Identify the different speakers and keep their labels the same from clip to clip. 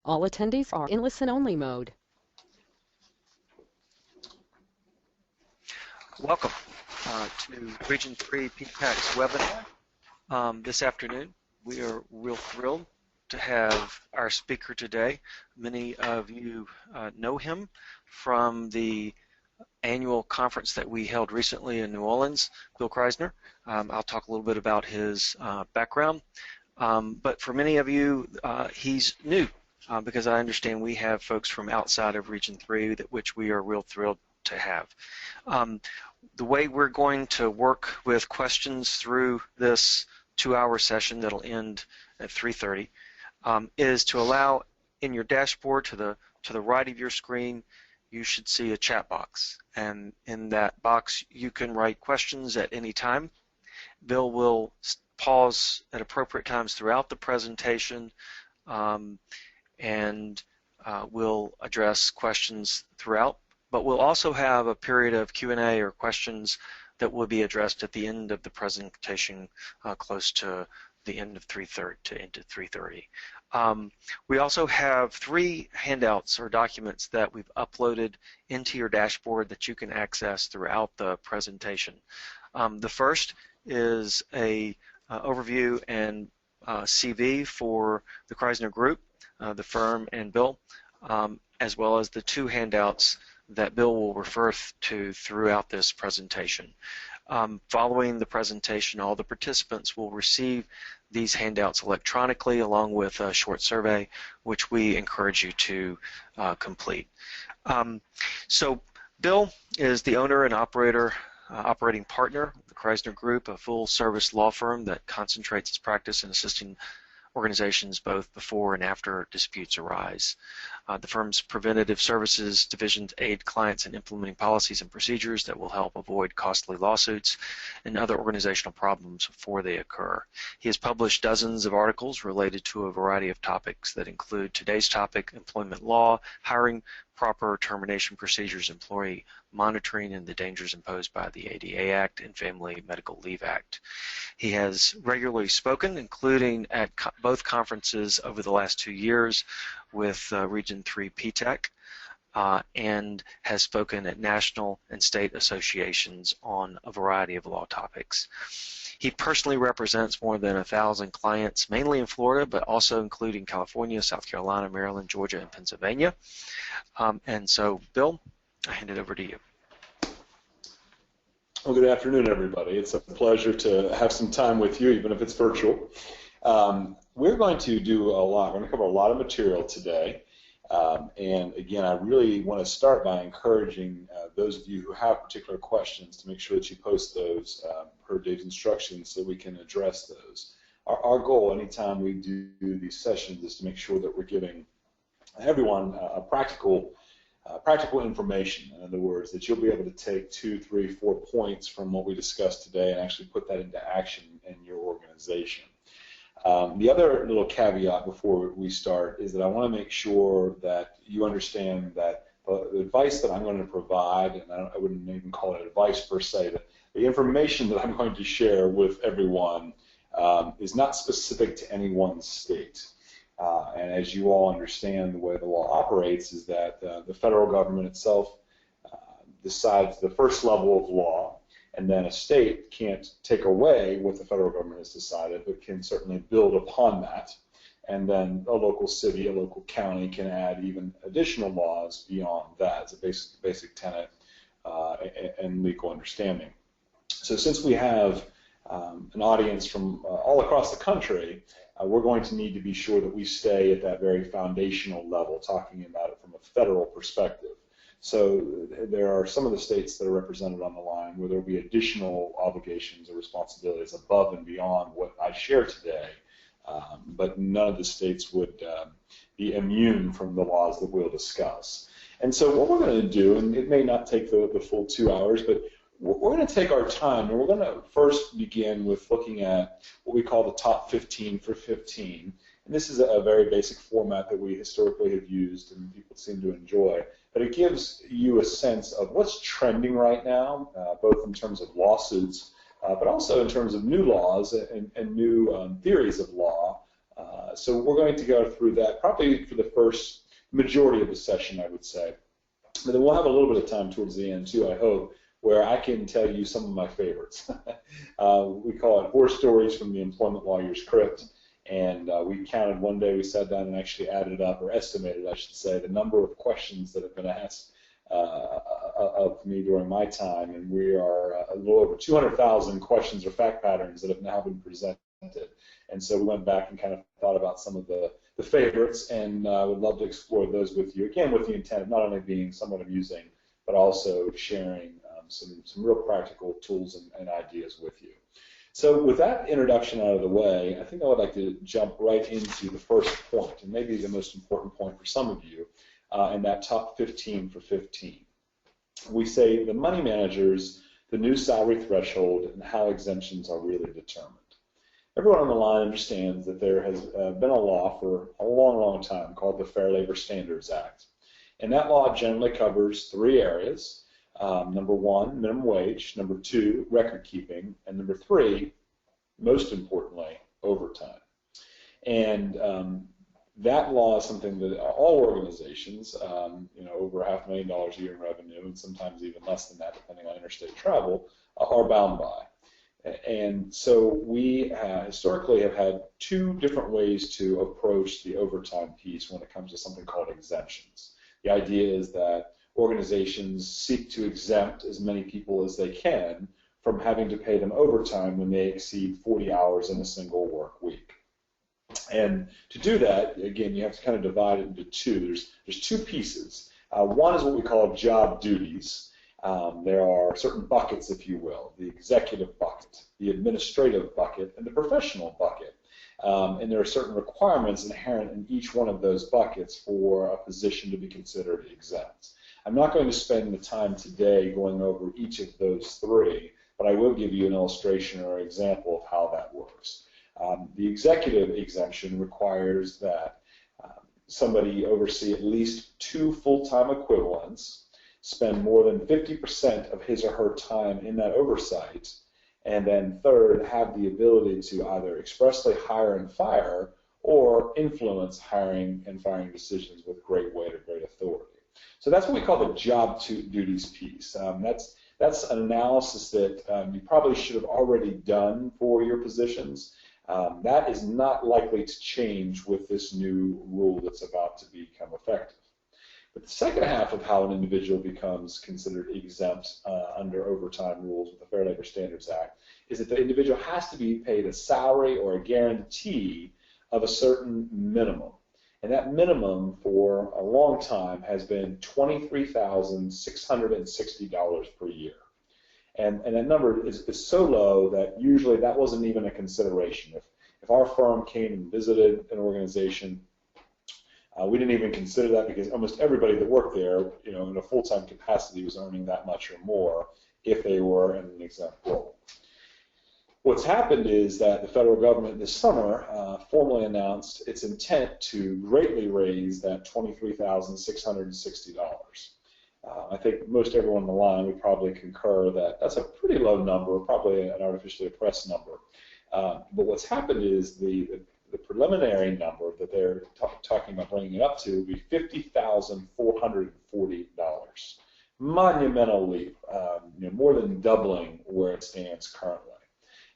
Speaker 1: All attendees are in listen-only mode.
Speaker 2: Welcome to Region 3 PPAC's webinar this afternoon. We are real thrilled to have our speaker today. Many of you know him from the annual conference that we held recently in New Orleans, Bill Kreisner. I'll talk a little bit about his background, but for many of you, he's new because I understand we have folks from outside of Region 3 which we are real thrilled to have. The way we're going to work with questions through this 2-hour session that'll end at 3:30 is to allow in your dashboard to the right of your screen you should see a chat box, and in that box you can write questions at any time. Bill will pause at appropriate times throughout the presentation and we'll address questions throughout. But we'll also have a period of Q&A or questions that will be addressed at the end of the presentation, close to the end of 3:30. We also have 3 handouts or documents that we've uploaded into your dashboard that you can access throughout the presentation. The first is a overview and CV for the Kreisner Group, the firm, and Bill, as well as the 2 handouts that Bill will refer to throughout this presentation. Following the presentation, all the participants will receive these handouts electronically along with a short survey, which we encourage you to complete. So Bill is the owner and operating partner of the Kreisner Group, a full-service law firm that concentrates its practice in assisting organizations both before and after disputes arise. The firm's preventative services divisions aid clients in implementing policies and procedures that will help avoid costly lawsuits and other organizational problems before they occur. He has published dozens of articles related to a variety of topics that include today's topic, employment law, hiring, proper termination procedures, employee monitoring, and the dangers imposed by the ADA Act and Family Medical Leave Act. He has regularly spoken, including at both conferences over the last 2 years with Region 3 PTAC, and has spoken at national and state associations on a variety of law topics. He personally represents more than 1,000 clients, mainly in Florida, but also including California, South Carolina, Maryland, Georgia, and Pennsylvania. And so, Bill, I hand it over to you.
Speaker 3: Well, good afternoon, everybody. It's a pleasure to have some time with you, even if it's virtual. We're going to do a lot. We're going to cover a lot of material today. And again, I really want to start by encouraging those of you who have particular questions to make sure that you post those per Dave's instructions so we can address those. Our goal anytime we do these sessions is to make sure that we're giving everyone a practical information. In other words, that you'll be able to take 2, 3, 4 points from what we discussed today and actually put that into action in your organization. The other little caveat before we start is that I want to make sure that you understand that the advice that I'm going to provide, and I wouldn't even call it advice per se, the information that I'm going to share with everyone is not specific to any one state. And as you all understand, the way the law operates is that the federal government itself decides the first level of law, and then a state can't take away what the federal government has decided, but can certainly build upon that. And then a local city, a local county can add even additional laws beyond that. It's a basic tenet and legal understanding. So since we have an audience from all across the country, we're going to need to be sure that we stay at that very foundational level, talking about it from a federal perspective. So there are some of the states that are represented on the line where there will be additional obligations or responsibilities above and beyond what I share today, but none of the states would be immune from the laws that we'll discuss. And so what we're going to do, and it may not take the full 2 hours, but we're going to take our time, and we're going to first begin with looking at what we call the top 15 for 15. And this is a very basic format that we historically have used and people seem to enjoy. But it gives you a sense of what's trending right now, both in terms of lawsuits, but also in terms of new laws and new theories of law So we're going to go through that probably for the first majority of the session, I would say. But then we'll have a little bit of time towards the end, too, I hope, where I can tell you some of my favorites. We call it Horror Stories from the Employment Lawyer's Crypt. And we counted one day, we sat down and actually added up, or estimated, I should say, the number of questions that have been asked of me during my time. And we are a little over 200,000 questions or fact patterns that have now been presented. And so we went back and kind of thought about some of the favorites, and I would love to explore those with you, again, with the intent of not only being somewhat amusing, but also sharing some real practical tools and ideas with you. So with that introduction out of the way, I think I would like to jump right into the first point, and maybe the most important point for some of you, in that top 15 for 15. We say the money managers, the new salary threshold, and how exemptions are really determined. Everyone on the line understands that there has been a law for a long, long time called the Fair Labor Standards Act. And that law generally covers 3 areas. Number 1, minimum wage. Number 2, record keeping. And number 3, most importantly, overtime. And that law is something that all organizations, over $500,000 a year in revenue, and sometimes even less than that, depending on interstate travel, are bound by. And so we historically have had 2 different ways to approach the overtime piece when it comes to something called exemptions. The idea is that organizations seek to exempt as many people as they can from having to pay them overtime when they exceed 40 hours in a single work week. And to do that, again, you have to kind of divide it into 2. There's 2 pieces. One is what we call job duties. There are certain buckets, if you will, the executive bucket, the administrative bucket, and the professional bucket. And there are certain requirements inherent in each one of those buckets for a position to be considered exempt. I'm not going to spend the time today going over each of those 3, but I will give you an illustration or example of how that works. The executive exemption requires that somebody oversee at least 2 full-time equivalents, spend more than 50% of his or her time in that oversight, and then third, have the ability to either expressly hire and fire or influence hiring and firing decisions with great weight or great authority. So that's what we call the job duties piece. That's an analysis that you probably should have already done for your positions. That is not likely to change with this new rule that's about to become effective. But the second half of how an individual becomes considered exempt under overtime rules with the Fair Labor Standards Act is that the individual has to be paid a salary or a guarantee of a certain minimum. And that minimum for a long time has been $23,660 per year. And that number is so low that usually that wasn't even a consideration. If our firm came and visited an organization, we didn't even consider that because almost everybody that worked there, in a full-time capacity was earning that much or more if they were in an exempt role. What's happened is that the federal government this summer formally announced its intent to greatly raise that $23,660. I think most everyone on the line would probably concur that that's a pretty low number, probably an artificially oppressed number. But what's happened is the preliminary number that they're talking about bringing it up to will be $50,440. Monumental leap, more than doubling where it stands currently.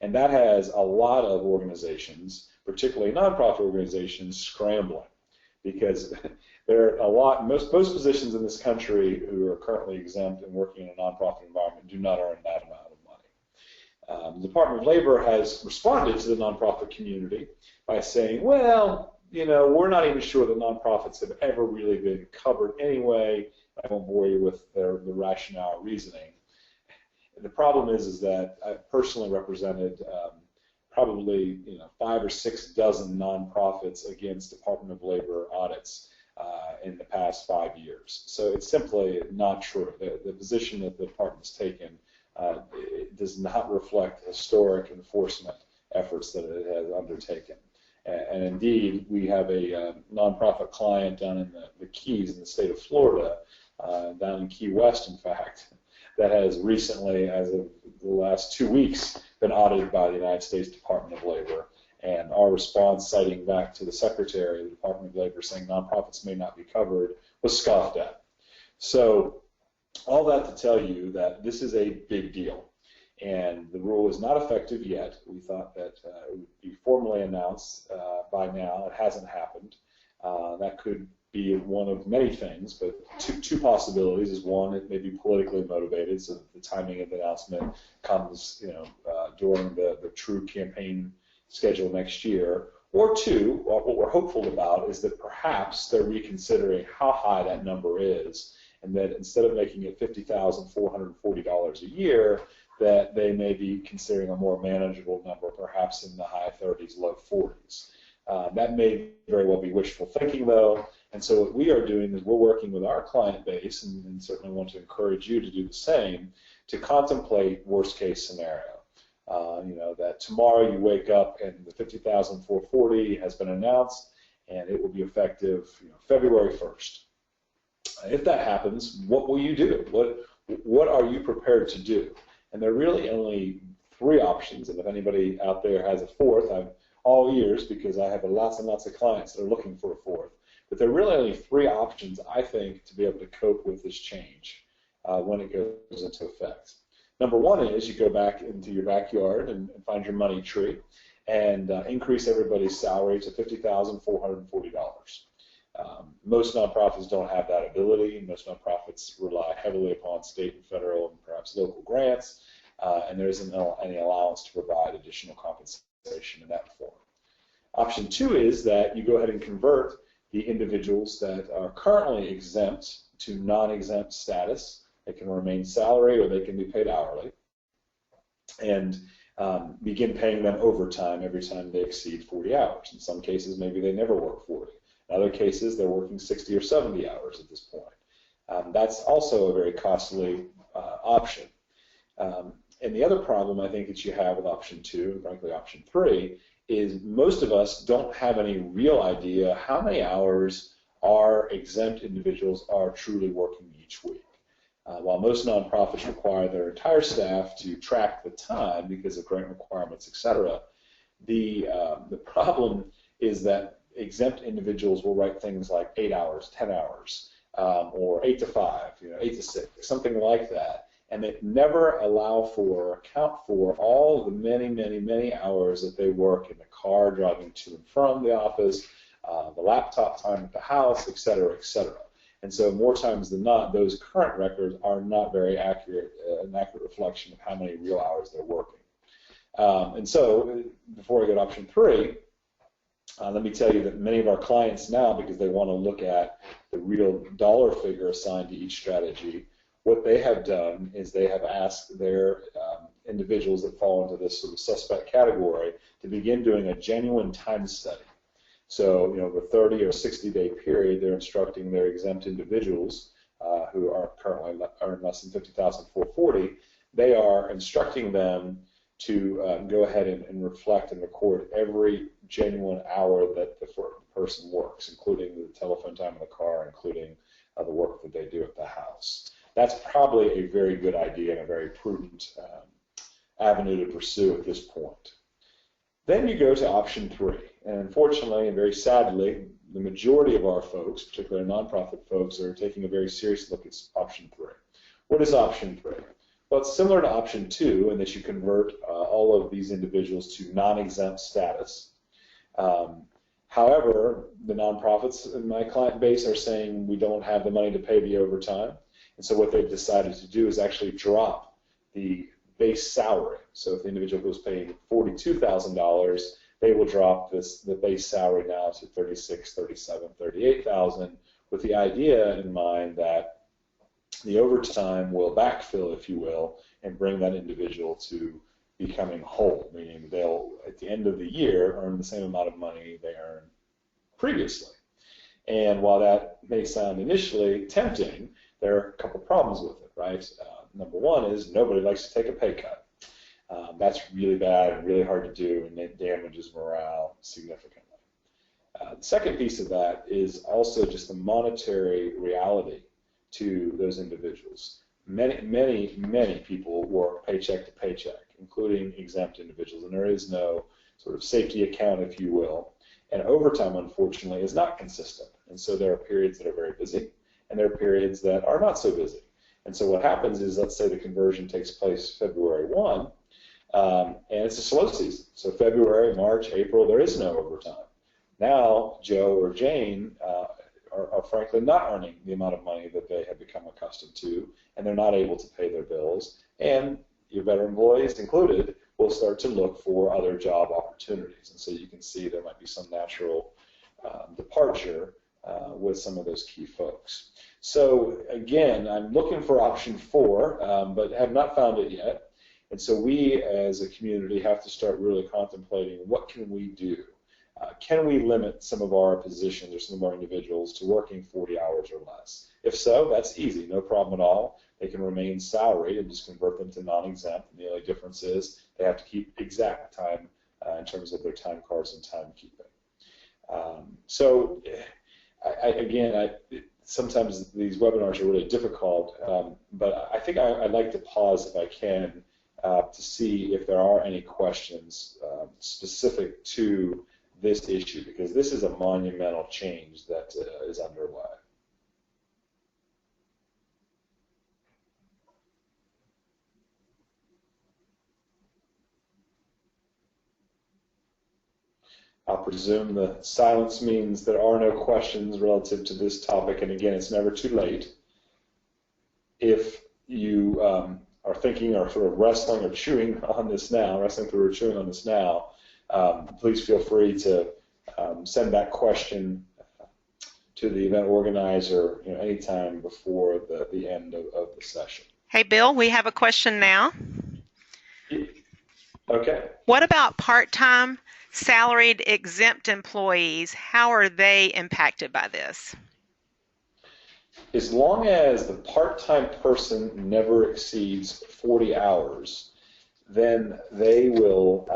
Speaker 3: And that has a lot of organizations, particularly nonprofit organizations, scrambling because there are a lot, most positions in this country who are currently exempt and working in a nonprofit environment do not earn that amount of money. The Department of Labor has responded to the nonprofit community by saying, well, we're not even sure that nonprofits have ever really been covered anyway. I won't bore you with the rationale reasoning. The problem is that I've personally represented probably 5 or 6 dozen nonprofits against Department of Labor audits in the past 5 years. So it's simply not true. The position that the department's taken it does not reflect historic enforcement efforts that it has undertaken. And indeed, we have a nonprofit client down in the Keys in the state of Florida, down in Key West, in fact, that has recently, as of the last 2 weeks, been audited by the United States Department of Labor. And our response, citing back to the Secretary of the Department of Labor saying nonprofits may not be covered, was scoffed at. So all that to tell you that this is a big deal. And the rule is not effective yet. We thought that it would be formally announced by now. It hasn't happened. That could be one of many things, but two possibilities is one, it may be politically motivated, so that the timing of the announcement comes, during the true campaign schedule next year. Or two, what we're hopeful about is that perhaps they're reconsidering how high that number is, and that instead of making it $50,440 a year, that they may be considering a more manageable number, perhaps in the high 30s, low 40s. That may very well be wishful thinking, though, and so what we are doing is we're working with our client base, and certainly want to encourage you to do the same, to contemplate worst-case scenario. That tomorrow you wake up and the $50,440 has been announced, and it will be effective February 1st. If that happens, what will you do? What are you prepared to do? And there are really only three options, and if anybody out there has a fourth, I'm all ears because I have lots and lots of clients that are looking for a fourth. But there are really only three options, I think, to be able to cope with this change when it goes into effect. Number one is you go back into your backyard and find your money tree and increase everybody's salary to $50,440. Most nonprofits don't have that ability. Most nonprofits rely heavily upon state and federal and perhaps local grants, and there isn't any allowance to provide additional compensation in that form. Option two is that you go ahead and convert the individuals that are currently exempt to non-exempt status. They can remain salary or they can be paid hourly, and begin paying them overtime every time they exceed 40 hours. In some cases, maybe they never work 40. In other cases, they're working 60 or 70 hours at this point. That's also a very costly option. And the other problem I think that you have with option two, and frankly option three, is most of us don't have any real idea how many hours our exempt individuals are truly working each week. While most nonprofits require their entire staff to track the time because of grant requirements, etc., the problem is that exempt individuals will write things like 8 hours, 10 hours, or 8 to 5, 8 to 6, something like that, and they never account for all the many hours that they work in the car driving to and from the office, the laptop time at the house, etc., etc. And so more times than not, those current records are not very accurate, an accurate reflection of how many real hours they're working. And so before I go to option three, let me tell you that many of our clients now, because they want to look at the real dollar figure assigned to each strategy, what they have done is they have asked their individuals that fall into this sort of suspect category to begin doing a genuine time study. So, over 30 or 60-day period, they're instructing their exempt individuals who are currently earn less than $50,440. They are instructing them to go ahead and reflect and record every genuine hour that the person works, including the telephone time in the car, including the work that they do at the house. That's probably a very good idea and a very prudent avenue to pursue at this point. Then you go to option three, and unfortunately and very sadly, the majority of our folks, particularly nonprofit folks, are taking a very serious look at option three. What is option three? Well, it's similar to option two in that you convert all of these individuals to non-exempt status. However, the nonprofits in my client base are saying we don't have the money to pay the overtime, and so what they've decided to do is actually drop the base salary. So if the individual was paying $42,000, they will drop the base salary now to $36,000, $37,000, $38,000, with the idea in mind that the overtime will backfill, if you will, and bring that individual to becoming whole, meaning they'll, at the end of the year, earn the same amount of money they earned previously. And while that may sound initially tempting, there are a couple problems with it, right? Number one is nobody likes to take a pay cut. That's really bad and really hard to do, and it damages morale significantly. The second piece of that is also just the monetary reality to those individuals. Many people work paycheck to paycheck, including exempt individuals, and there is no sort of safety account, if you will. And overtime, unfortunately, is not consistent. And so there are periods that are very busy, and there are periods that are not so busy. And so what happens is, let's say the conversion takes place February 1, and it's a slow season. So February, March, April, there is no overtime. Now, Joe or Jane are frankly not earning the amount of money that they have become accustomed to, and they're not able to pay their bills. And your veteran employees included will start to look for other job opportunities. And so you can see there might be some natural departure with some of those key folks. So again, I'm looking for option 4, but have not found it yet. And so we as a community have to start really contemplating, what can we do? Can we limit some of our positions or some of our individuals to working 40 hours or less? If so, that's easy, no problem at all. They can remain salaried and just convert them to non-exempt. And the only difference is they have to keep exact time in terms of their time cards and timekeeping. Sometimes these webinars are really difficult, but I think I'd like to pause if I can to see if there are any questions specific to this issue, because this is a monumental change that is underway. I'll presume the silence means there are no questions relative to this topic, and again, it's never too late. If you are thinking or sort of wrestling or chewing on this now, please feel free to send that question to the event organizer anytime before the end of the session.
Speaker 4: Hey, Bill, we have a question now.
Speaker 3: Okay.
Speaker 4: What about part-time salaried exempt employees? How are they impacted by this?
Speaker 3: As long as the part-time person never exceeds 40 hours, then they will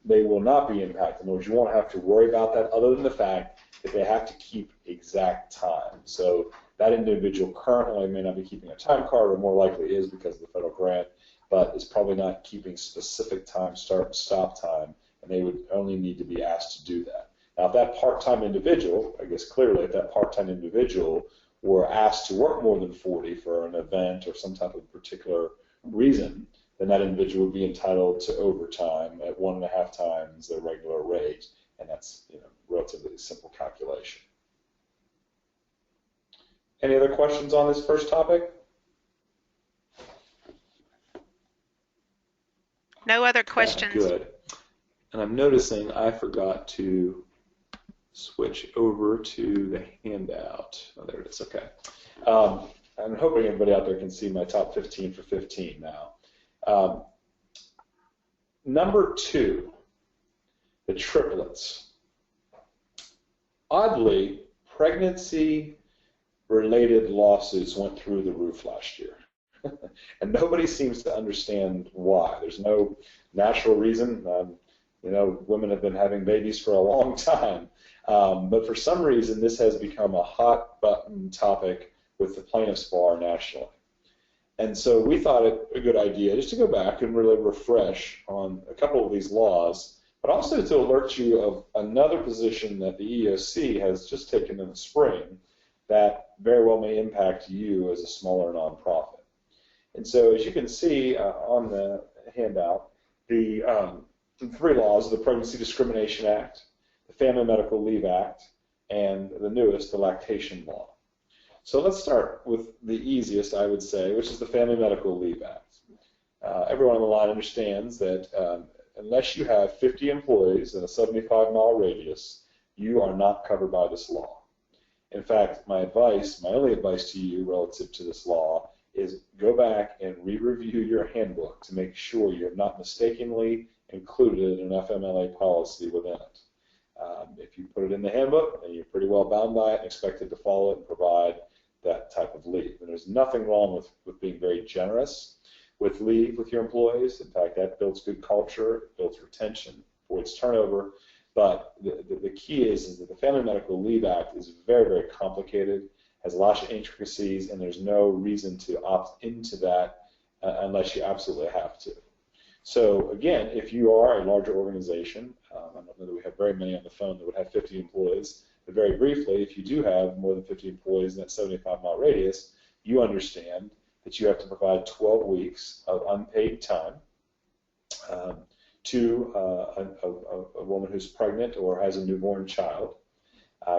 Speaker 3: not be impacted. You won't have to worry about that, other than the fact that they have to keep exact time. So that individual currently may not be keeping a time card, or more likely is because of the federal grant, but is probably not keeping specific time, start and stop time, and they would only need to be asked to do that. Now, if that part-time individual, I guess clearly, if that part-time individual were asked to work more than 40 for an event or some type of particular reason, then that individual would be entitled to overtime at 1.5 times their regular rate, and that's relatively simple calculation. Any other questions on this first topic?
Speaker 4: No other questions.
Speaker 3: Good. And I'm noticing I forgot to switch over to the handout. Oh, there it is. Okay. I'm hoping everybody out there can see my top 15 for 15 now. Number 2, the triplets. Oddly, pregnancy-related lawsuits went through the roof last year. And nobody seems to understand why. There's no natural reason. Women have been having babies for a long time. But for some reason, this has become a hot-button topic with the plaintiffs' bar nationally. And so we thought it a good idea just to go back and really refresh on a couple of these laws, but also to alert you of another position that the EEOC has just taken in the spring that very well may impact you as a smaller nonprofit. And so as you can see on the handout, the 3 laws, the Pregnancy Discrimination Act, the Family Medical Leave Act, and the newest, the Lactation Law. So let's start with the easiest, I would say, which is the Family Medical Leave Act. Everyone on the line understands that unless you have 50 employees in a 75-mile radius, you are not covered by this law. In fact, my only advice to you relative to this law is go back and re-review your handbook to make sure you have not mistakenly included an FMLA policy within it. If you put it in the handbook, then you're pretty well bound by it and expected to follow it and provide that type of leave. And there's nothing wrong with being very generous with leave with your employees. In fact, that builds good culture, builds retention, avoids turnover. But the key is that the Family Medical Leave Act is very, very complicated, has lots of intricacies, and there's no reason to opt into that unless you absolutely have to. So again, if you are a larger organization, I don't know that we have very many on the phone that would have 50 employees, but very briefly, if you do have more than 50 employees in that 75-mile radius, you understand that you have to provide 12 weeks of unpaid time to a woman who's pregnant or has a newborn child.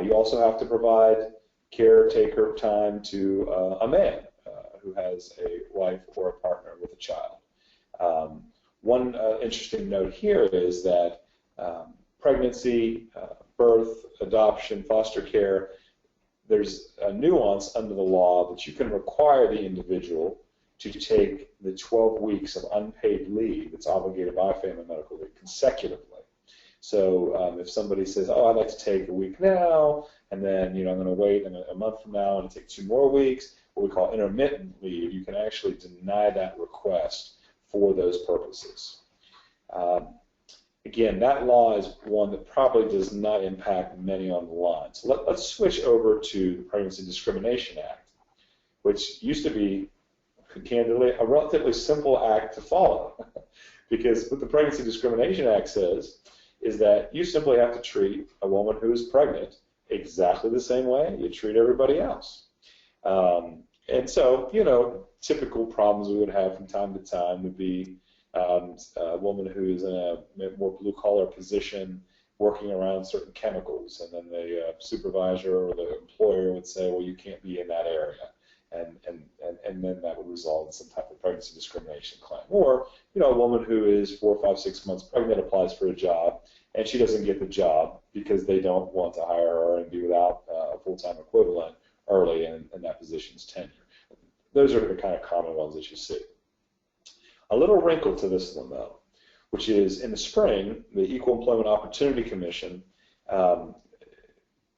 Speaker 3: You also have to provide caretaker time to a man who has a wife or a partner with a child. One interesting note here is that pregnancy, birth, adoption, foster care, there's a nuance under the law that you can require the individual to take the 12 weeks of unpaid leave that's obligated by family medical leave consecutively. So if somebody says, oh, I'd like to take a week now, and then I'm going to wait a month from now and take 2 more weeks, what we call intermittent leave, you can actually deny that request for those purposes. Again, that law is one that probably does not impact many on the line. So let's switch over to the Pregnancy Discrimination Act, which used to be, candidly, a relatively simple act to follow. Because what the Pregnancy Discrimination Act says is that you simply have to treat a woman who is pregnant exactly the same way you treat everybody else. And so, typical problems we would have from time to time would be a woman who is in a more blue-collar position working around certain chemicals, and then the supervisor or the employer would say, well, you can't be in that area. And then that would result in some type of pregnancy discrimination claim. Or, a woman who is 4, 5, 6 months pregnant applies for a job, and she doesn't get the job because they don't want to hire her and be without a full-time equivalent early in that position's tenure. Those are the kind of common ones that you see. A little wrinkle to this one, though, which is in the spring, the Equal Employment Opportunity Commission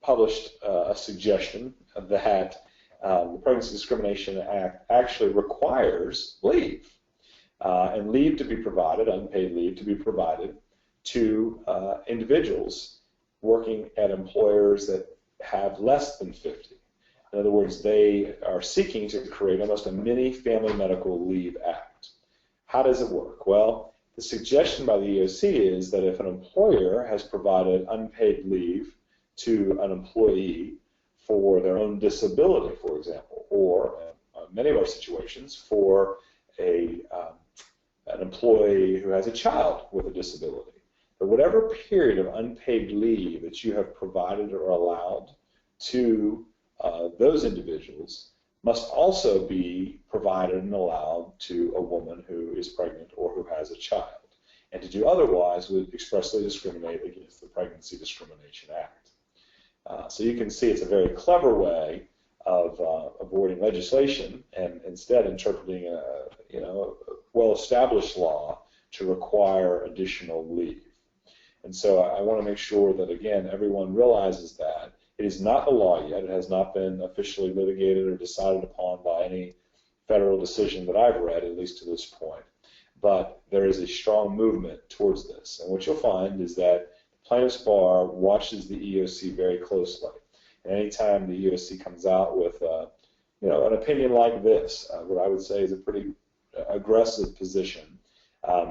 Speaker 3: published a suggestion that the Pregnancy Discrimination Act actually requires leave, and leave to be provided, unpaid leave to be provided to individuals working at employers that have less than 50. In other words, they are seeking to create almost a mini Family Medical Leave Act. How does it work? Well, the suggestion by the EOC is that if an employer has provided unpaid leave to an employee for their own disability, for example, or in many of our situations for an employee who has a child with a disability, but whatever period of unpaid leave that you have provided or allowed to those individuals must also be provided and allowed to a woman who is pregnant or who has a child. And to do otherwise would expressly discriminate against the Pregnancy Discrimination Act. So you can see it's a very clever way of avoiding legislation and instead interpreting a well-established law to require additional leave. And so I want to make sure that, again, everyone realizes that it is not the law yet. It has not been officially litigated or decided upon by any federal decision that I've read, at least to this point. But there is a strong movement towards this. And what you'll find is that the plaintiff's bar watches the EOC very closely. And anytime the EOC comes out with an opinion like this, what I would say is a pretty aggressive position,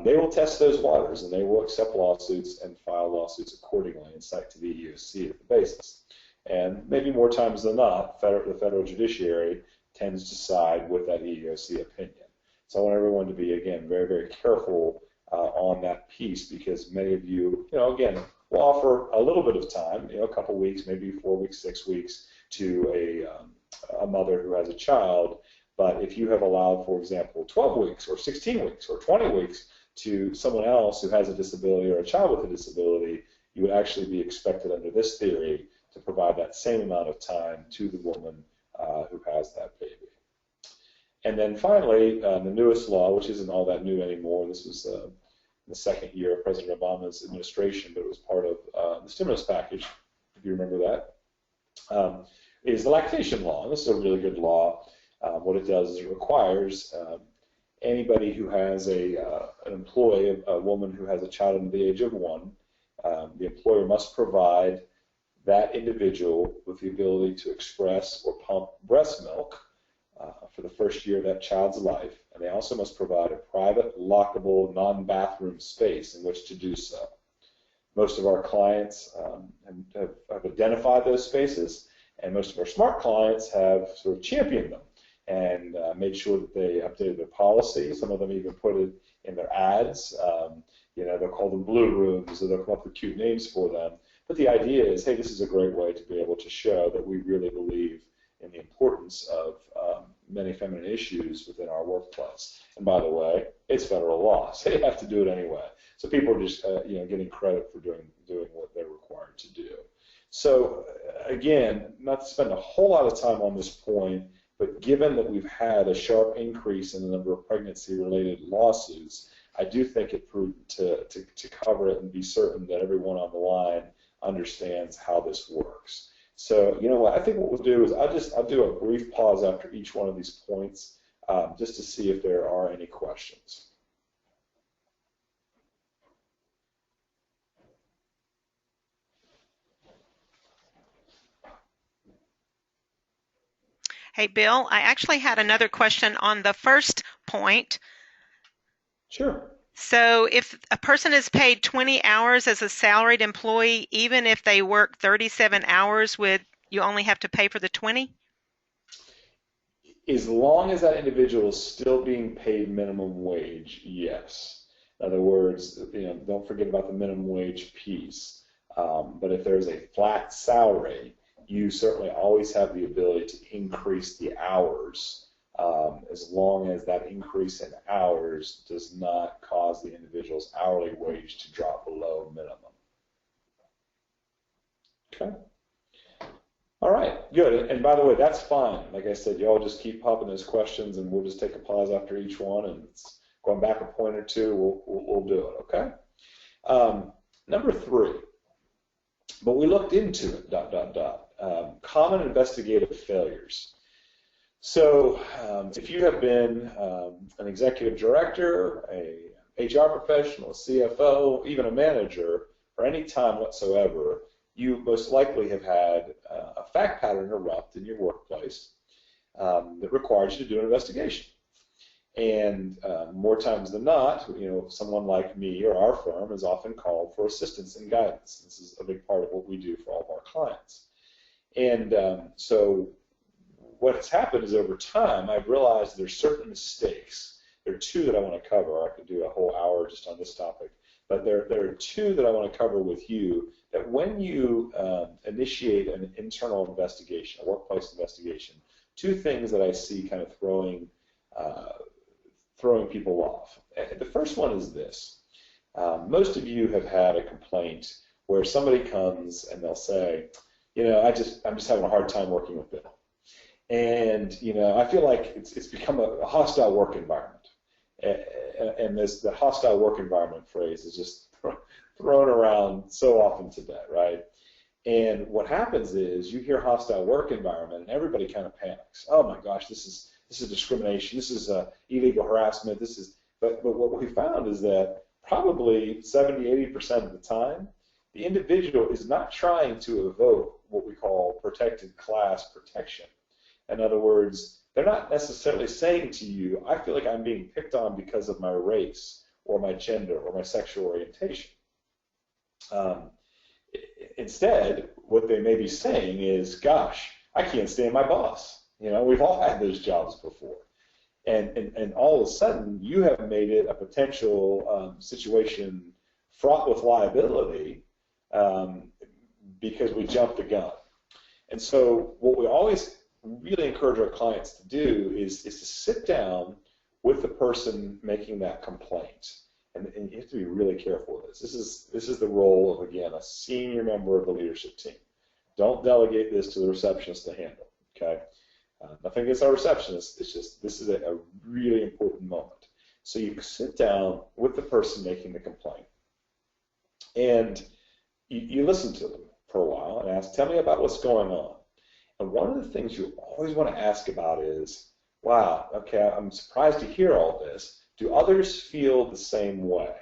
Speaker 3: they will test those waters and they will accept lawsuits and file lawsuits accordingly and cite to the EOC at the basis. And maybe more times than not, the federal judiciary tends to side with that EEOC opinion. So I want everyone to be, again, very, very careful on that piece because many of you, again, will offer a little bit of time, a couple weeks, maybe 4 weeks, 6 weeks to a mother who has a child. But if you have allowed, for example, 12 weeks or 16 weeks or 20 weeks to someone else who has a disability or a child with a disability, you would actually be expected under this theory to provide that same amount of time to the woman who has that baby. And then finally, the newest law, which isn't all that new anymore, this was the second year of President Obama's administration, but it was part of the stimulus package, if you remember that, is the lactation law. And this is a really good law. What it does is it requires anybody who has an employee, a woman who has a child under the age of 1, the employer must provide that individual with the ability to express or pump breast milk for the first year of that child's life, and they also must provide a private, lockable, non-bathroom space in which to do so. Most of our clients have identified those spaces, and most of our smart clients have sort of championed them and made sure that they updated their policy. Some of them even put it in their ads. They'll call them blue rooms, or they'll come up with cute names for them. But the idea is, hey, this is a great way to be able to show that we really believe in the importance of many feminine issues within our workplace. And by the way, it's federal law, so you have to do it anyway. So people are just getting credit for doing what they're required to do. So again, not to spend a whole lot of time on this point, but given that we've had a sharp increase in the number of pregnancy-related lawsuits, I do think it prudent to cover it and be certain that everyone on the line understands how this works. So, you know what, I think what we'll do is I'll do a brief pause after each one of these points just to see if there are any questions.
Speaker 4: Hey, Bill, I actually had another question on the first point.
Speaker 3: Sure.
Speaker 4: So if a person is paid 20 hours as a salaried employee, even if they work 37 hours, you only have to pay for the 20?
Speaker 3: As long as that individual is still being paid minimum wage, yes. In other words, don't forget about the minimum wage piece. But if there's a flat salary, you certainly always have the ability to increase the hours as long as that increase in hours does not cause the individual's hourly wage to drop below minimum. Okay. All right, good. And by the way, that's fine. Like I said, y'all just keep popping those questions, and we'll just take a pause after each one, and it's going back a point or two, we'll do it, okay? Number 3, but we looked into it, common investigative failures. So if you have been an executive director, a HR professional, a CFO, even a manager, for any time whatsoever, you most likely have had a fact pattern erupt in your workplace that requires you to do an investigation. And more times than not, someone like me or our firm is often called for assistance and guidance. This is a big part of what we do for all of our clients. And so what has happened is over time, I've realized there's certain mistakes. There are 2 that I want to cover. I could do a whole hour just on this topic. But there are 2 that I want to cover with you that when you initiate an internal investigation, a workplace investigation, 2 things that I see kind of throwing people off. The first one is this. Most of you have had a complaint where somebody comes and they'll say, I'm just having a hard time working with Bill. And, I feel like it's become a hostile work environment. And the hostile work environment phrase is just thrown around so often today, right? And what happens is you hear hostile work environment and everybody kind of panics. Oh my gosh, this is discrimination. This is illegal harassment. But what we found is that probably 70-80% of the time, the individual is not trying to evoke what we call protected class protection. In other words, they're not necessarily saying to you, I feel like I'm being picked on because of my race or my gender or my sexual orientation. Instead, what they may be saying is, gosh, I can't stand my boss. We've all had those jobs before. And all of a sudden, you have made it a potential situation fraught with liability because we jumped the gun. And so what we always really encourage our clients to do is to sit down with the person making that complaint. And you have to be really careful with this. This is the role of, again, a senior member of the leadership team. Don't delegate this to the receptionist to handle, okay? Nothing against our receptionist. It's just this is a really important moment. So you sit down with the person making the complaint, and you listen to them for a while and ask, tell me about what's going on. And one of the things you always want to ask about is, wow, okay, I'm surprised to hear all this. Do others feel the same way?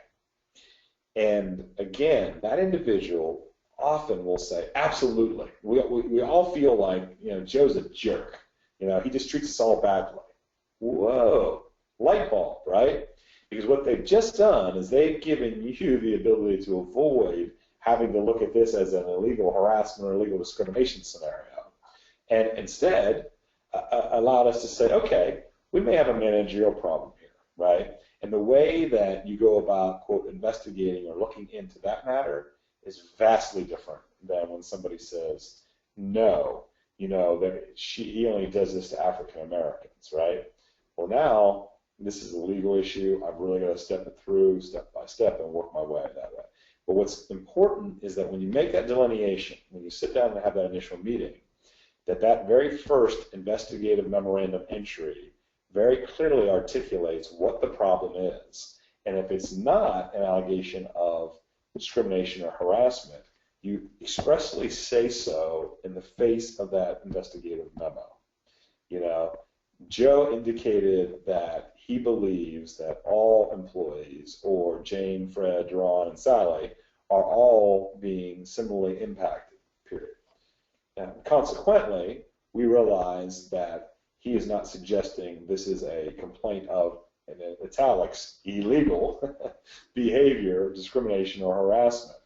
Speaker 3: And again, that individual often will say, absolutely. We all feel like, Joe's a jerk. He just treats us all badly. Whoa. light bulb, right? Because what they've just done is they've given you the ability to avoid having to look at this as an illegal harassment or illegal discrimination scenario, and instead allowed us to say, okay, we may have a managerial problem here, right? And the way that you go about, quote, investigating or looking into that matter is vastly different than when somebody says, no, you know, he only does this to African Americans, right? Well, now this is a legal issue. I've really got to step it through step by step and work my way that way. But what's important is that when you make that delineation, when you sit down and have that initial meeting, that very first investigative memorandum entry very clearly articulates what the problem is. And if it's not an allegation of discrimination or harassment, you expressly say so in the face of that investigative memo. You know, Joe indicated that he believes that all employees, or Jane, Fred, Ron, and Sally, are all being similarly impacted, period. And consequently, we realize that he is not suggesting this is a complaint of, in italics, illegal behavior, discrimination, or harassment.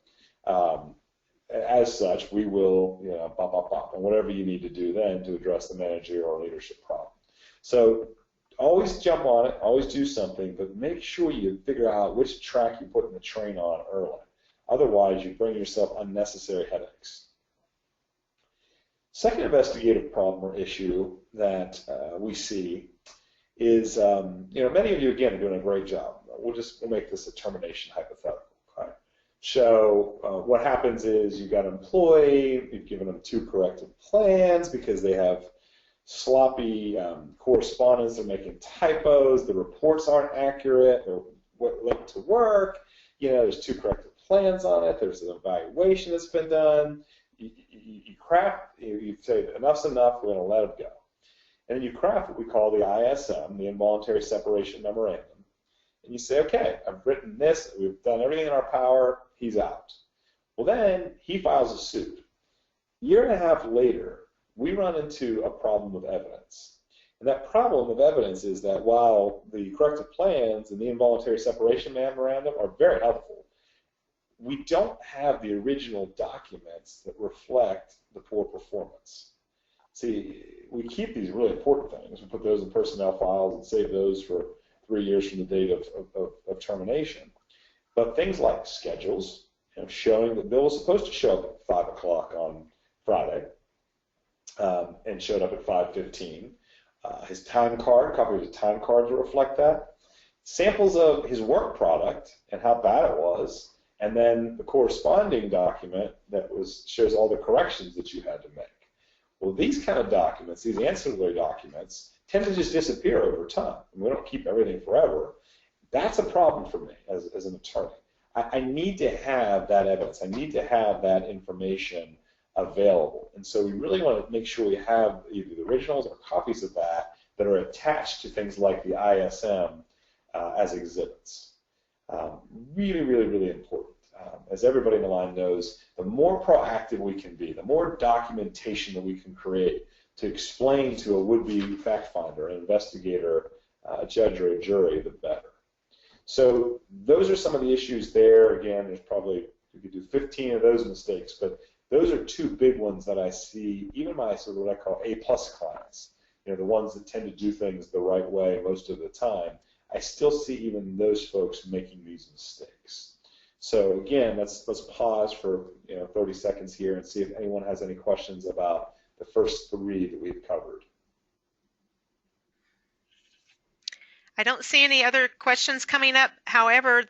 Speaker 3: As such, we will, you know, bop, and whatever you need to do then to address the managerial or leadership problem. So always jump on it, always do something, but make sure you figure out which track you put in the train on early. Otherwise, you bring yourself unnecessary headaches. Second investigative problem or issue that we see is, you know, many of you, again, are doing a great job. We'll make this a termination hypothetical. Okay? So what happens is you've got an employee, you've given them 2 corrective plans because they have sloppy correspondence, they're making typos, the reports aren't accurate, they're late to work, you know, there's 2 corrective plans on it, there's an evaluation that's been done, you say enough's enough, we're going to let it go. And then you craft what we call the ISM, the Involuntary Separation Memorandum, and you say, okay, I've written this, we've done everything in our power, he's out. Well, then he files a suit. A year and a half later, we run into a problem of evidence. And that problem of evidence is that while the corrective plans and the involuntary separation memorandum are very helpful, we don't have the original documents that reflect the poor performance. See, we keep these really important things. We put those in personnel files and save those for 3 years from the date of termination. But things like schedules, you know, showing that Bill was supposed to show up at 5 o'clock on Friday and showed up at 5:15. His time card, copy of his time card to reflect that. Samples of his work product and how bad it was, and then the corresponding document that shows all the corrections that you had to make. Well, these kind of documents, these ancillary documents, tend to just disappear over time. And we don't keep everything forever. That's a problem for me as an attorney. I need to have that evidence. I need to have that information available. And so we really want to make sure we have either the originals or copies of that are attached to things like the ISM as exhibits. Really, really, really important. As everybody in the line knows, the more proactive we can be, the more documentation that we can create to explain to a would-be fact finder, an investigator, a judge, or a jury, the better. So those are some of the issues there. Again, there's probably, we could do 15 of those mistakes, but those are 2 big ones that I see, even my sort of what I call A-plus clients, you know, the ones that tend to do things the right way most of the time. I still see even those folks making these mistakes. So again, let's pause for 30 seconds here and see if anyone has any questions about the first 3 that we've covered.
Speaker 4: I don't see any other questions coming up. However,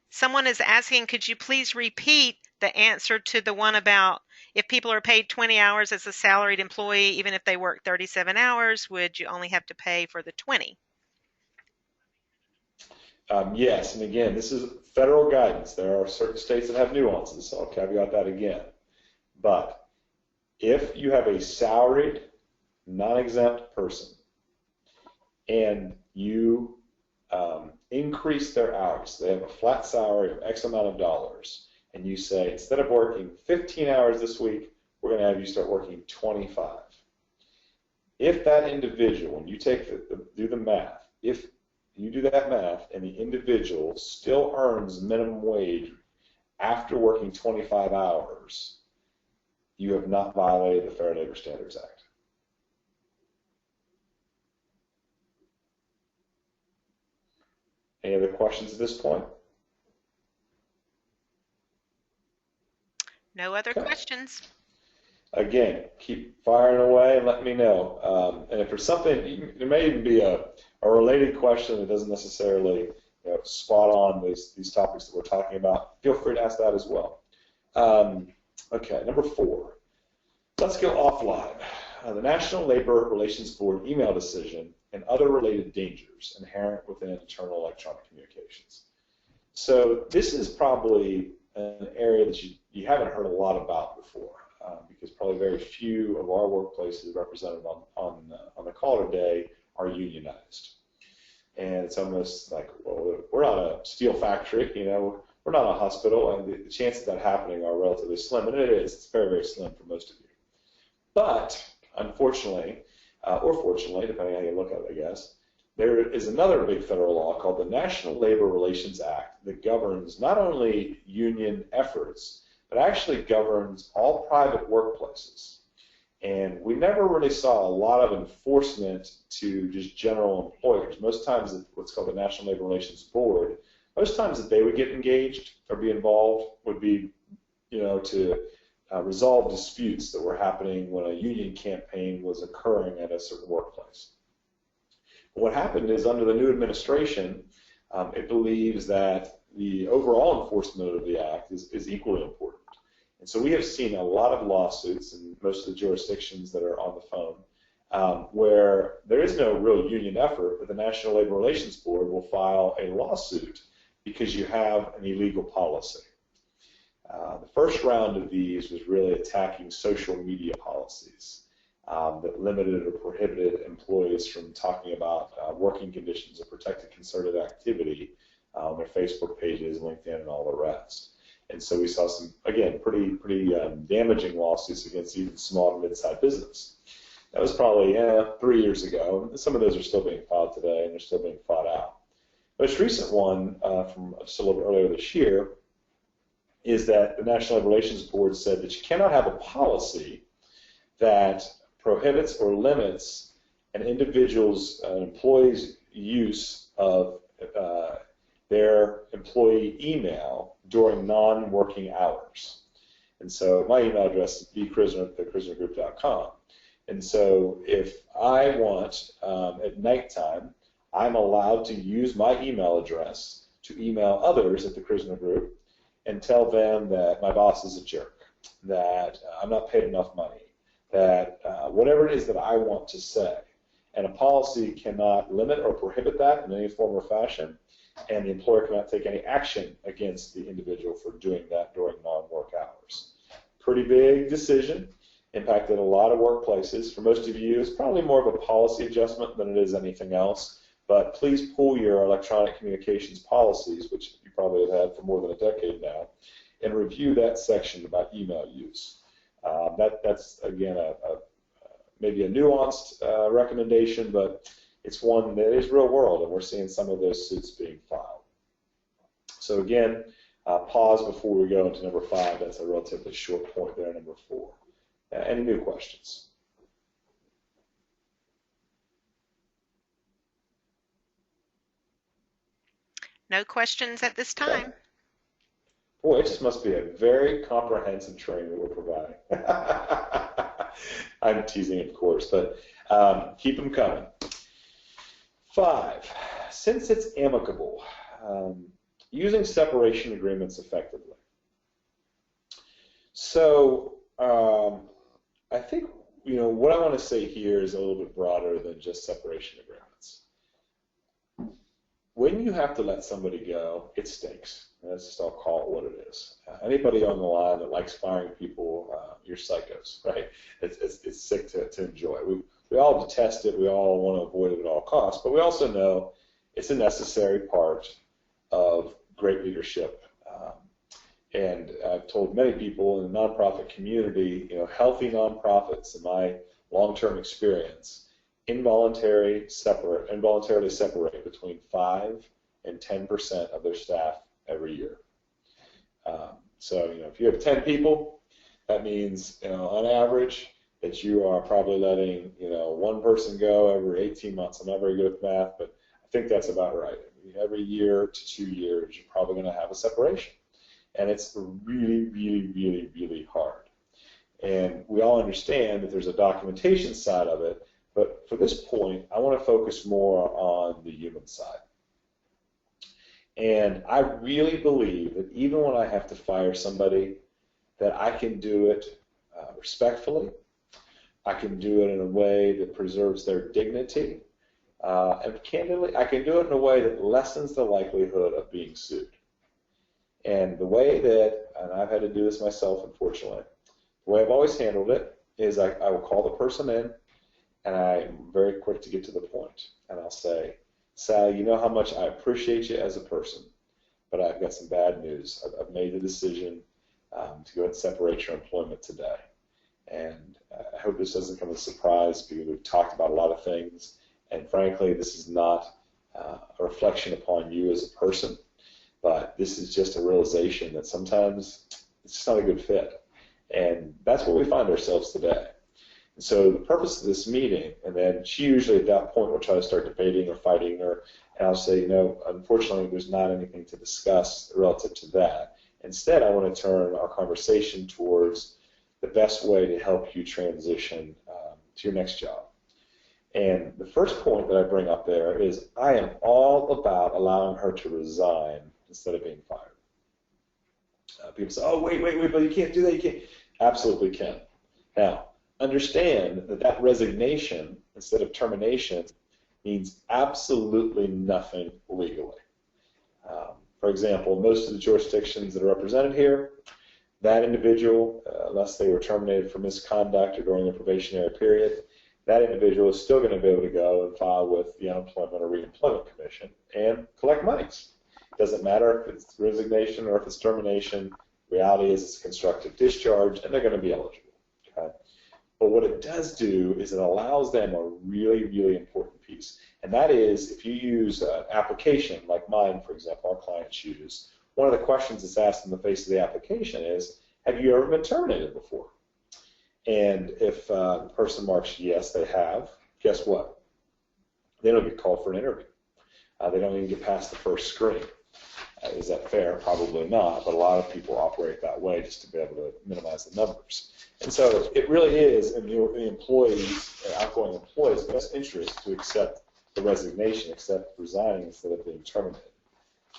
Speaker 4: someone is asking, could you please repeat the answer to the one about if people are paid 20 hours as a salaried employee, even if they work 37 hours, would you only have to pay for the 20?
Speaker 3: Yes, and again, this is federal guidance. There are certain states that have nuances, so I'll caveat that again. But if you have a salaried, non-exempt person and you increase their hours, they have a flat salary of X amount of dollars, and you say, instead of working 15 hours this week, we're going to have you start working 25. If that individual, when you do the math, if you do that math, and the individual still earns minimum wage after working 25 hours, you have not violated the Fair Labor Standards Act. Any other questions at this point?
Speaker 4: No other
Speaker 3: Okay.
Speaker 4: questions.
Speaker 3: Again, keep firing away and let me know. And if there's something, there may even be a related question that doesn't necessarily spot on these topics that we're talking about, feel free to ask that as well. Okay, number 4. Let's go offline. The National Labor Relations Board email decision and other related dangers inherent within internal electronic communications. So this is probably an area that you haven't heard a lot about before, because probably very few of our workplaces represented on the call today are unionized. And it's almost like, well, we're not a steel factory, we're not a hospital, and the chances of that happening are relatively slim, and it is. It's very, very slim for most of you. But unfortunately, or fortunately, depending on how you look at it, I guess, there is another big federal law called the National Labor Relations Act that governs not only union efforts, but actually governs all private workplaces. And we never really saw a lot of enforcement to just general employers. Most times, what's called the National Labor Relations Board, most times that they would get engaged or be involved would be, to resolve disputes that were happening when a union campaign was occurring at a certain workplace. What happened is, under the new administration, it believes that the overall enforcement of the act is equally important. And so we have seen a lot of lawsuits in most of the jurisdictions that are on the phone where there is no real union effort, but the National Labor Relations Board will file a lawsuit because you have an illegal policy. The first round of these was really attacking social media policies that limited or prohibited employees from talking about working conditions or protected concerted activity on their Facebook pages, LinkedIn, and all the rest. And so we saw some, again, pretty damaging lawsuits against even small and mid-sized business. That was probably 3 years ago. Some of those are still being filed today, and they're still being fought out. The most recent one from just a little bit earlier this year is that the National Labor Relations Board said that you cannot have a policy that prohibits or limits an individual's, an employee's use of their employee email during non-working hours. And so my email address is bkrisner@thekrisnergroup.com. And so if I want, at nighttime, I'm allowed to use my email address to email others at the Krisner Group and tell them that my boss is a jerk, that I'm not paid enough money, that whatever it is that I want to say. And a policy cannot limit or prohibit that in any form or fashion, and the employer cannot take any action against the individual for doing that during non-work hours. Pretty big decision, impacted a lot of workplaces. For most of you, it's probably more of a policy adjustment than it is anything else, but please pull your electronic communications policies, which you probably have had for more than a decade now, and review that section about email use. That's again, maybe a nuanced recommendation, but it's one that is real world, and we're seeing some of those suits being filed. So again, pause before we go into number 5. That's a relatively short point there, number 4. Any new questions?
Speaker 4: No questions at this time.
Speaker 3: Okay. Boy, it just must be a very comprehensive training that we're providing. I'm teasing, of course, but keep them coming. 5, since it's amicable, using separation agreements effectively. So I think what I want to say here is a little bit broader than just separation agreements. When you have to let somebody go, it stinks. Let's just all call it what it is. Anybody on the line that likes firing people, you're psychos, right? It's sick to enjoy. We all detest it. We all want to avoid it at all costs, but we also know it's a necessary part of great leadership. And I've told many people in the nonprofit community, healthy nonprofits, in my long-term experience, involuntarily separate between 5 and 10% of their staff every year. So, if you have 10 people, that means, on average, that you are probably letting, one person go every 18 months. I'm not very good with math, but I think that's about right. Every year to 2 years, you're probably going to have a separation. And it's really, really, really, really hard. And we all understand that there's a documentation side of it, but for this point, I want to focus more on the human side. And I really believe that even when I have to fire somebody, that I can do it respectfully. I can do it in a way that preserves their dignity. And candidly, I can do it in a way that lessens the likelihood of being sued. And the way that, and I've had to do this myself, unfortunately, the way I've always handled it is I will call the person in, and I'm very quick to get to the point. And I'll say, Sally, you know how much I appreciate you as a person, but I've got some bad news. I've made the decision to go ahead and separate your employment today. And I hope this doesn't come as a surprise because we've talked about a lot of things. And frankly, this is not a reflection upon you as a person, but this is just a realization that sometimes it's just not a good fit. And that's where we find ourselves today. And so the purpose of this meeting, and then she usually at that point will try to start debating or fighting her, and I'll say, unfortunately there's not anything to discuss relative to that. Instead, I want to turn our conversation towards the best way to help you transition to your next job. And the first point that I bring up there is I am all about allowing her to resign instead of being fired. People say, oh, wait, but you can't do that. You can't. Absolutely can. Now, understand that resignation instead of termination means absolutely nothing legally. For example, most of the jurisdictions that are represented here, that individual, unless they were terminated for misconduct or during the probationary period, that individual is still going to be able to go and file with the Unemployment or Reemployment Commission and collect monies. It doesn't matter if it's resignation or if it's termination. Reality is it's a constructive discharge, and they're going to be eligible. Okay? But what it does do is it allows them a really, really important piece, and that is if you use an application like mine, for example, our clients use, one of the questions that's asked in the face of the application is, have you ever been terminated before? And if the person marks yes, they have, guess what? They don't get called for an interview. They don't even get past the first screen. Is that fair? Probably not, but a lot of people operate that way just to be able to minimize the numbers. And so it really is in the employees, outgoing employees' best interest to accept the resignation, accept resigning instead of being terminated.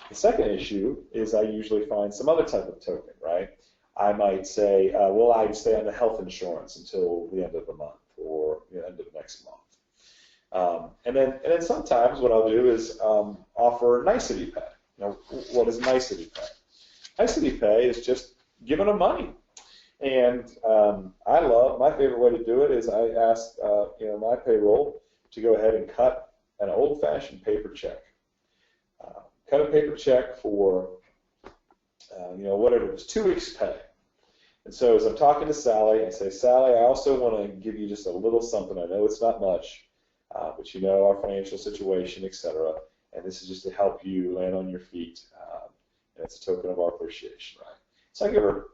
Speaker 3: The second issue is I usually find some other type of token, right? I might say, well, I stay on the health insurance until the end of the month or the end of the next month. And then sometimes what I'll do is offer nicety pay. Now, what is nicety pay? Nicety pay is just giving them money. And my favorite way to do it is I ask my payroll to go ahead and cut an old-fashioned paper check. Cut a paper check for whatever it was, 2 weeks' pay. And so as I'm talking to Sally, I say, Sally, I also want to give you just a little something. I know it's not much, but you know our financial situation, etc. And this is just to help you land on your feet. And it's a token of our appreciation, right? So I give her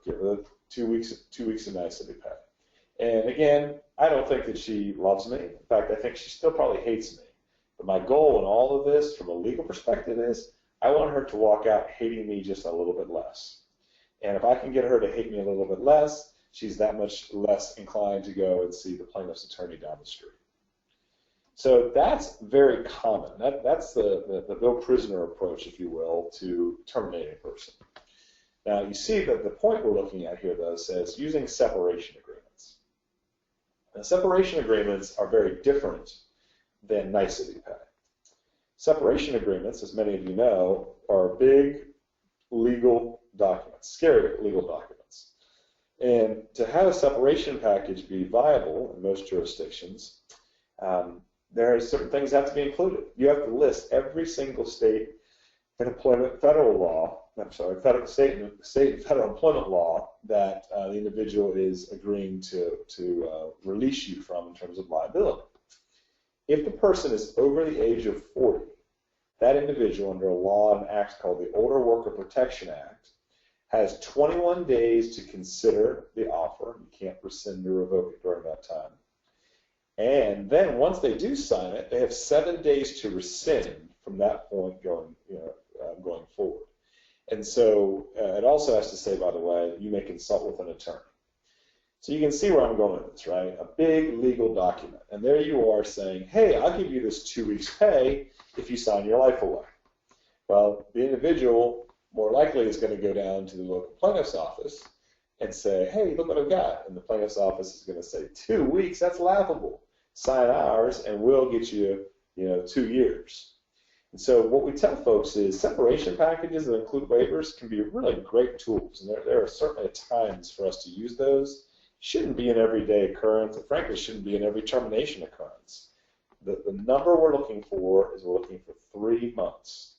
Speaker 3: 2 weeks of nicety pay. And again, I don't think that she loves me. In fact, I think she still probably hates me. But my goal in all of this, from a legal perspective, is I want her to walk out hating me just a little bit less. And if I can get her to hate me a little bit less, she's that much less inclined to go and see the plaintiff's attorney down the street. So that's very common. That's the no prisoner approach, if you will, to terminating a person. Now, you see that the point we're looking at here, though, says using separation agreements. Now, separation agreements are very different than nicety pay. Separation agreements, as many of you know, are big legal documents, scary legal documents. And to have a separation package be viable in most jurisdictions, there are certain things that have to be included. You have to list every single state and federal law, state and federal employment law that the individual is agreeing to release you from in terms of liability. If the person is over the age of 40, that individual, under a law and act called the Older Worker Protection Act, has 21 days to consider the offer. You can't rescind or revoke it during that time. And then once they do sign it, they have 7 days to rescind from that point going forward. And so it also has to say, by the way, that you may consult with an attorney. So you can see where I'm going with this, right? A big legal document. And there you are saying, hey, I'll give you this 2 weeks pay if you sign your life away. Well, the individual more likely is going to go down to the local plaintiff's office and say, hey, look what I've got. And the plaintiff's office is going to say, 2 weeks, that's laughable. Sign ours and we'll get you, 2 years. And so what we tell folks is separation packages that include waivers can be really great tools. And there are certainly times for us to use those. Shouldn't be an everyday occurrence, and frankly shouldn't be an every termination occurrence. The number we're looking for is we're looking for 3 months.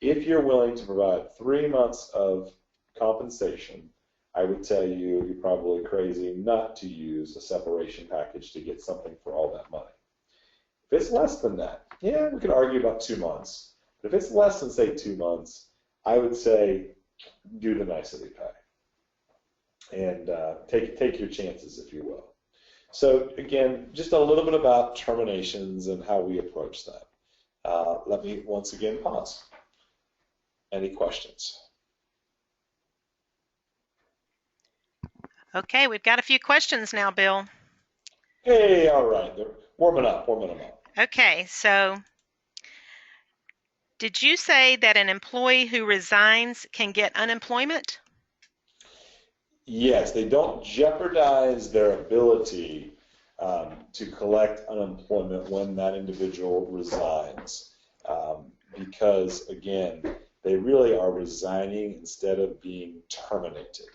Speaker 3: If you're willing to provide 3 months of compensation, I would tell you you're probably crazy not to use a separation package to get something for all that money. If it's less than that, yeah, we could argue about 2 months. But if it's less than, say, 2 months, I would say do the nicety pay. And take your chances, if you will. So again, just a little bit about terminations and how we approach that. Let me once again pause. Any questions?
Speaker 4: Okay, we've got a few questions now, Bill.
Speaker 3: Hey, all right, they're warming them up.
Speaker 4: Okay, so did you say that an employee who resigns can get unemployment?
Speaker 3: Yes, they don't jeopardize their ability to collect unemployment when that individual resigns, because again, they really are resigning instead of being terminated.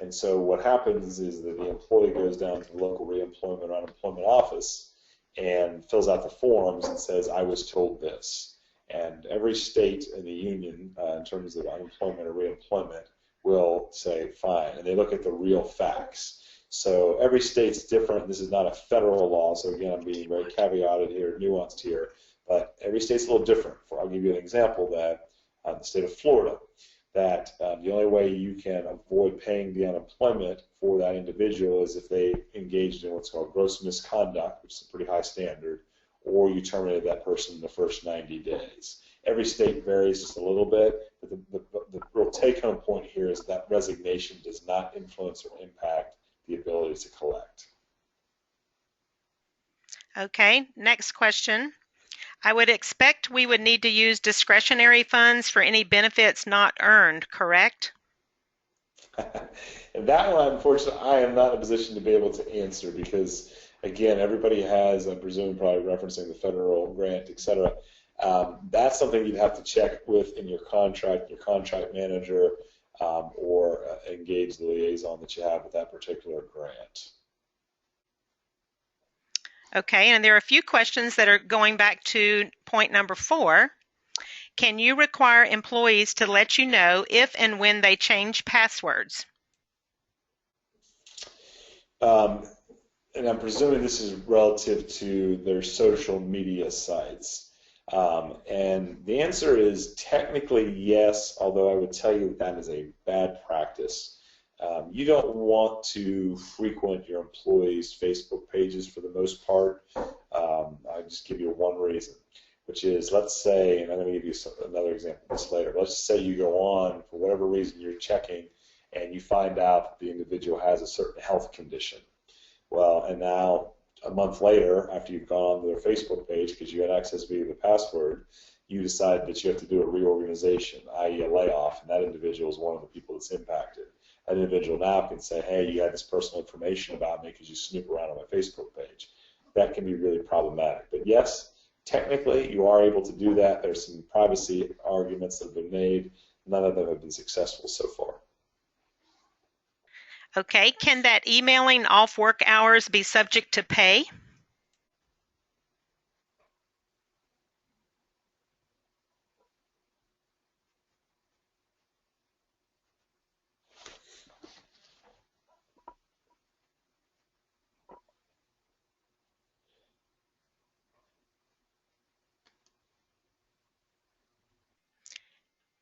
Speaker 3: And so what happens is that the employee goes down to the local reemployment or unemployment office and fills out the forms and says, I was told this. And every state in the union, in terms of unemployment or reemployment, will say fine, and they look at the real facts. So every state's different. This is not a federal law, so again, I'm being very caveated here, nuanced here, but every state's a little different. I'll give you an example that the state of Florida, that the only way you can avoid paying the unemployment for that individual is if they engaged in what's called gross misconduct, which is a pretty high standard, or you terminated that person in the first 90 days. Every state varies just a little bit, but the real take-home point here is that resignation does not influence or impact the ability to collect.
Speaker 4: Okay, next question. I would expect we would need to use discretionary funds for any benefits not earned, correct?
Speaker 3: And that one, unfortunately, I am not in a position to be able to answer because, again, everybody has, I presume, probably referencing the federal grant, et cetera. That's something you'd have to check with in your contract manager, or engage the liaison that you have with that particular grant.
Speaker 4: Okay, and there are a few questions that are going back to point number 4. Can you require employees to let you know if and when they change passwords?
Speaker 3: And I'm presuming this is relative to their social media sites. And the answer is technically yes, although I would tell you that is a bad practice. You don't want to frequent your employees' Facebook pages for the most part. I'll just give you one reason, which is, let's say, and I'm going to give you another example of this later, let's just say you go on, for whatever reason you're checking, and you find out that the individual has a certain health condition. Well, and now a month later, after you've gone on to their Facebook page because you had access via the password, you decide that you have to do a reorganization, i.e. a layoff, and that individual is one of the people that's impacted. That individual now can say, hey, you had this personal information about me because you snoop around on my Facebook page. That can be really problematic. But yes, technically you are able to do that. There's some privacy arguments that have been made. None of them have been successful so far.
Speaker 4: Okay, can that emailing off work hours be subject to pay?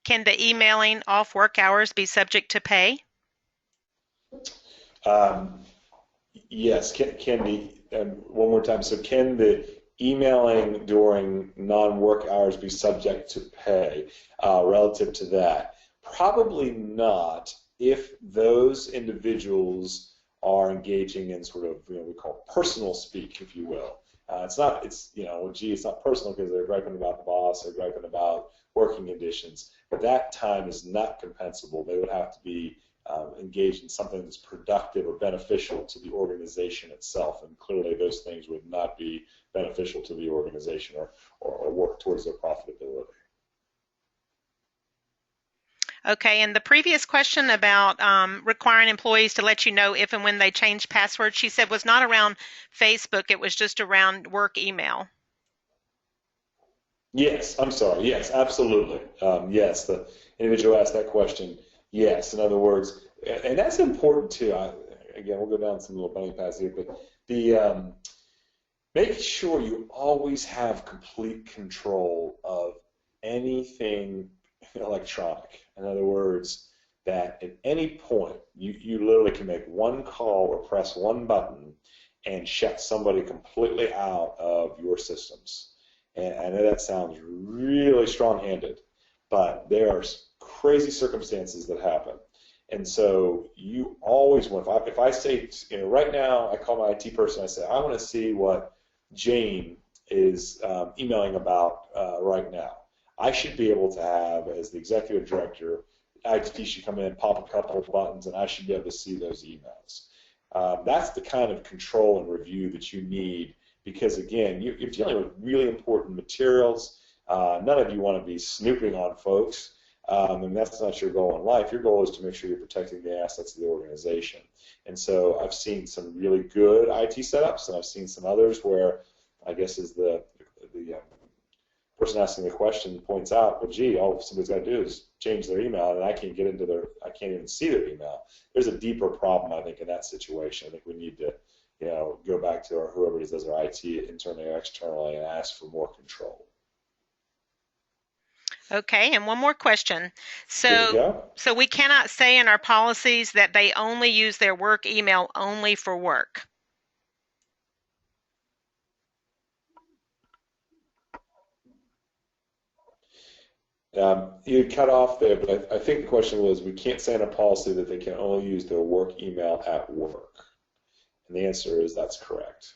Speaker 4: Can the emailing off work hours be subject to pay?
Speaker 3: Yes, can the, one more time, so can the emailing during non-work hours be subject to pay relative to that? Probably not if those individuals are engaging in sort of, we call personal speak, if you will. It's not, gee, it's not personal because they're griping about the boss, they're griping about working conditions, but that time is not compensable. They would have to be engaged in something that's productive or beneficial to the organization itself, and clearly those things would not be beneficial to the organization or work towards their profitability.
Speaker 4: Okay, and the previous question about requiring employees to let you know if and when they change passwords, she said was not around Facebook, it was just around work email.
Speaker 3: Yes, I'm sorry. Yes, absolutely. Yes, the individual asked that question. Yes, in other words, and that's important too. Again, we'll go down some little bunny paths here, but the make sure you always have complete control of anything electronic. In other words, that at any point you literally can make one call or press one button and shut somebody completely out of your systems. And I know that sounds really strong-handed, but there are crazy circumstances that happen. And so you always want, if I say, right now I call my IT person, I say, I want to see what Jane is emailing about right now. I should be able to have, as the executive director, IT should come in, pop a couple of buttons, and I should be able to see those emails. That's the kind of control and review that you need, because again, you're dealing with really important materials. None of you want to be snooping on folks, and that's not your goal in life. Your goal is to make sure you're protecting the assets of the organization. And so I've seen some really good IT setups, and I've seen some others where, I guess as the person asking the question points out, well, gee, all somebody's got to do is change their email, and I can't get into I can't even see their email. There's a deeper problem, I think, in that situation. I think we need to, go back to whoever does our IT internally or externally and ask for more control.
Speaker 4: Okay, and one more question.
Speaker 3: There you go.
Speaker 4: So we cannot say in our policies that they only use their work email only for work.
Speaker 3: You cut off there, but I think the question was, we can't say in a policy that they can only use their work email at work. And the answer is that's correct.